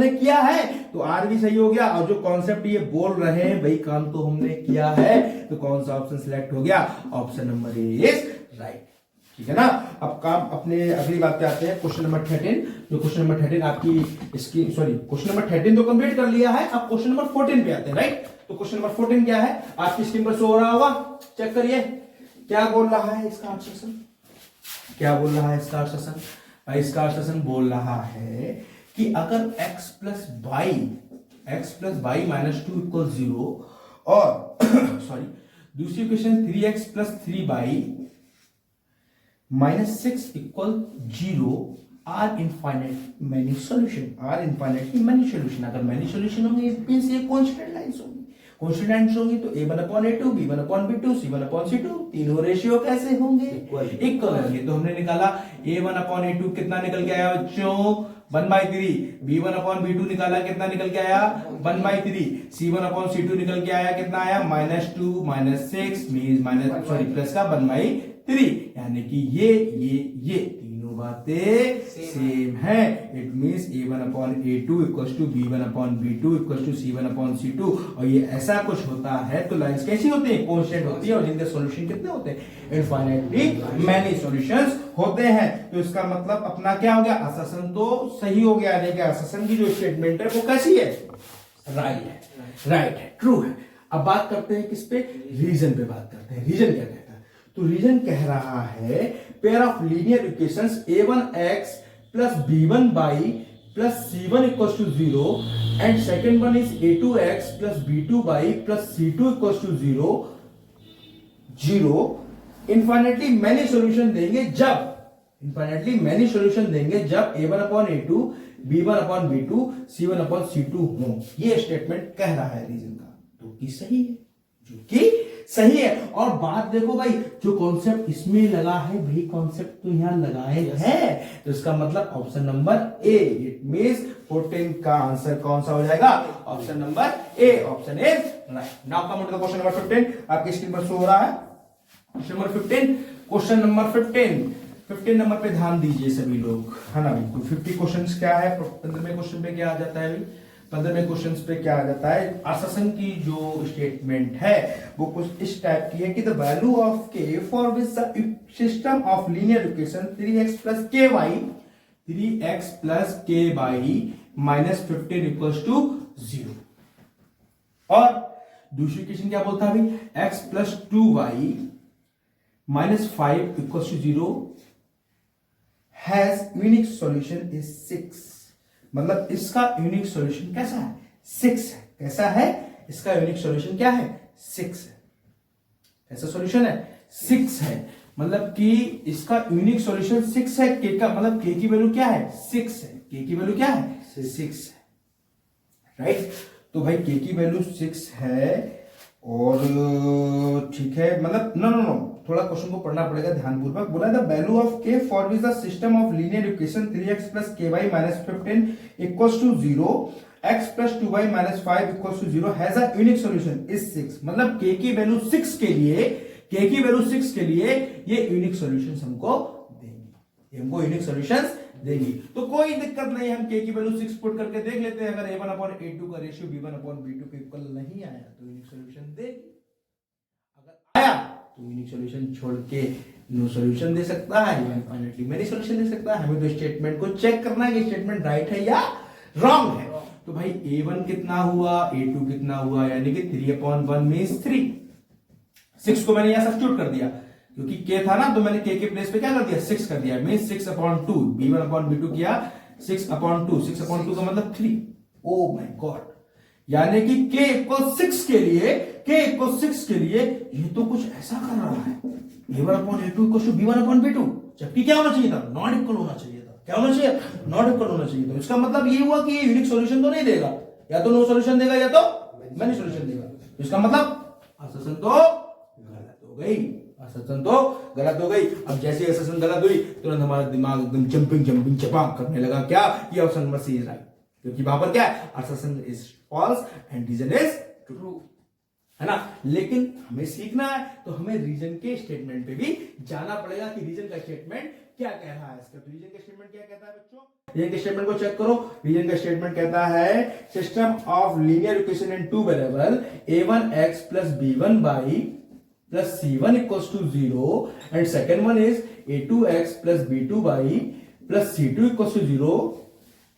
किया है, तो आर भी सही हो गया। और जो कॉन्सेप्ट ये बोल रहे हैं वही काम तो हमने किया है, तो कौन सा ऑप्शन सिलेक्ट हो गया, option number A is right, ठीक है ना। अब काम अपने अगली बात पे आते हैं, क्वेश्चन नंबर 13। जो क्वेश्चन नंबर 13 आपकी इसकी क्वेश्चन नंबर 13 तो कंप्लीट कर लिया है। अब क्वेश्चन नंबर 14 पे आते हैं, राइट। तो क्वेश्चन नंबर 14 क्या है, आपकी स्क्रीन पर शो हो रहा होगा, चेक करिए क्या बोल रहा है इसका आंसर, क्या बोल रहा है इसका आंसर भाई। इसका आंसर बोल रहा है कि अगर x प्लस वाई -2 इक्वल 0 और सॉरी दूसरी equation 3x plus 3y minus 6 equal 0 are infinite many solution, are infinitely many solution. अगर मैनी सॉल्यूशन होंगे मींस ये कांस्टेंट लाइंस होंगी, कांस्टेंट लाइंस होंगी तो a1/a2 b1/b2 c1/c2 तीनों रेशियो कैसे होंगे? इक्वल होंगे। तो हमने निकाला a1/a2 कितना निकल के आया बच्चों 1/3, b1/b2 निकाला कितना निकल के आया 1/3, c1/c2 निकल के आया कितना आया -2 -6 मींस माइनस सॉरी प्लस का 1/3, यानी कि ये तीनों बातें सेम है। It means a1/a2 equals to b1/b2 equals to c1/c2। और ये ऐसा कुछ होता है तो लाइंस कैसी होती है? कांस्टेंट होती है और जिनके सॉल्यूशन कितने होते हैं? इनफाइनाइटली मैनी सॉल्यूशंस होते हैं। तो इसका मतलब अपना क्या हो गया? अससन तो सही हो गया, यानी कि अससन की जो स्टेटमेंट है वो कैसी है? राइट है, ट्रू है। अब बात करते हैं किस पे? रीजन पे बात करते हैं। रीजन क्या कहता है? तो रीजन कह रहा है pair of linear equations a1x plus b1y plus c1 equals to 0 and second one is a2x plus b2y plus c2 equals to 0 infinitely many solution देंगे जब a1/a2 b1/b2 c1/c2 हो। ये स्टेटमेंट कह रहा है रीजन का, जो कि सही है। और बात देखो भाई, जो कॉन्सेप्ट इसमें लगा है वही कॉन्सेप्ट तो यहां लगाए है। तो इसका मतलब option number A, it means 14 का आंसर कौन सा हो जाएगा? Option number A, option is right. Now come to the question number 15, आपकी स्क्रीन पर शो हो रहा है question number 15। Question number 15 number पे ध्यान दीजिए सभी लोग, है ना। तो 50 क्वेश्चंस क्या है? 15वें क्वेश्चन पे क्या आ जाता है? 15वें क्वेश्चन पे क्या आ जाता है? अससन की जो स्टेटमेंट है वो कुछ इस टाइप की है कि the value of k for which the system of linear equation 3x plus ky minus 15 equals to 0। और दूसरी इक्वेशन क्या बोलता है भाई? x plus 2y minus 5 equals to 0 has unique solution is 6। मतलब इसका यूनिक सॉल्यूशन कैसा है? 6 है। कैसा है? इसका यूनिक सॉल्यूशन क्या है? 6 है। कैसा सॉल्यूशन है? 6 है। मतलब कि इसका यूनिक सॉल्यूशन 6 है। के का मतलब के की वैल्यू क्या है? 6 है। के की वैल्यू क्या है? 6 है। राइट। तो भाई के की वैल्यू 6 है और ठीक है, मतलब नो थोड़ा क्वेश्चन को पढ़ना पड़ेगा ध्यानपूर्वक। बोला the value of k for which the system of linear equation 3x plus ky minus 15 equals to 0 x plus 2y minus 5 equals to 0 has a unique solution is 6। मतलब k की value 6 के लिए ये यूनिक सॉल्यूशंस हमको देंगी। तो कोई दिक्कत नहीं, हम k की वैल्यू 6 पुट करके देख लेते हैं। अगर a1/a2 का रेशियो b1/b2 के इक्वल नहीं आया तो यूनिक सॉल्यूशन देगी। अगर आया तो यूनिक सॉल्यूशन छोड़ के नो सॉल्यूशन दे सकता है या इनफाइनाइटली मैनी सॉल्यूशन दे सकता है। हमें तो स्टेटमेंट को चेक करना है कि स्टेटमेंट राइट है या रॉन्ग है। तो भाई a1 कितना हुआ, a2 कितना हुआ, यानी कि 3/1 मींस 3। 6 को मैंने यहां सब्स्टिट्यूट कर दिया क्योंकि k था ना, तो मैंने k के प्लेस पे क्या कर दिया? 6 कर दिया। मींस 6/2 b1/b2 किया 6/2 6/2 का मतलब 3। ओ माय गॉड, यानी कि k इक्वल 6 के लिए ये तो कुछ ऐसा कर रहा है a1/a2 इक्वल टू b1/b2, जबकि क्या होना चाहिए था? नॉट इक्वल होना चाहिए था। क्या होना चाहिए? नॉट इक्वल होना चाहिए था। इसका मतलब ये हुआ कि ये यूनिक सॉल्यूशन तो नहीं देगा, या तो नो सॉल्यूशन देगा या तो मैनी सॉल्यूशन देगा। इसका मतलब अससन तो गलत हो गई। अब जैसे अससन गलत हुई तुरंत हमारा दिमाग एकदम जंपिंग चपाक करने लगा। क्या? ये option number C is right, क्योंकि वहां पर क्या है? Assertion is false and reason is true, है ना। लेकिन हमें सीखना है तो हमें रीजन के स्टेटमेंट पे भी जाना पड़ेगा कि रीजन का स्टेटमेंट क्या कह रहा है इसका। तो रीजन का स्टेटमेंट क्या कहता है बच्चों? रीजन के स्टेटमेंट को चेक करो। रीजन का स्टेटमेंट कहता है system of linear equation in two variable a1x plus b1y plus c1 equals to 0 and second one is a2x plus b2y plus c2 equals to 0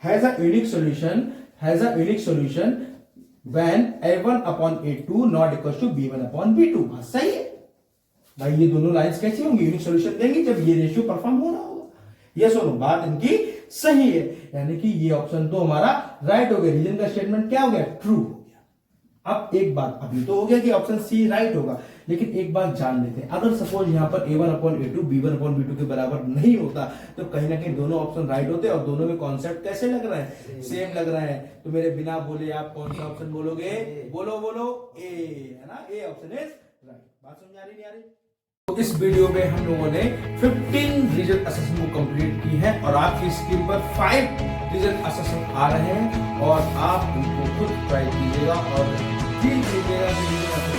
has a unique solution when a1/a2 not equals to b1/b2। बात सही है भाई। ये दोनों lines कैसी होंगी? Unique solution देंगी जब ये रेशियो परफॉर्म हो रहा होगा। ये सुनो, बात इनकी सही है, यानी कि ये ऑप्शन तो हमारा राइट हो गया। रीजन का स्टेटमेंट क्या हो गया? ट्रू हो गया। अब एक बात, अभी तो हो गया कि ऑप्शन सी राइट होगा, लेकिन एक बात जान लेते हैं, अगर सपोज यहाँ पर a1/a2 b1/b2 के बराबर नहीं होता तो कहीं ना कहीं दोनों ऑप्शन राइट होते और दोनों में कॉन्सेप्ट कैसे लग रहा है, सेम लग रहा है। तो मेरे बिना बोले आप कौन सा ऑप्शन बोलोगे? बोलो बोलो, ए, है ना, ए ऑप्शन इज राइट। बात समझ आ रही नहीं आ रही? तो इस वीडियो में हम लोगों ने 15 रीजन असेसमेंट को कंप्लीट की है और आपकी स्क्रीन पर 5 रीजन असेसमेंट आ रहे हैं और आप उनको खुद ट्राई कीजिएगा और फील कीजिएगा कि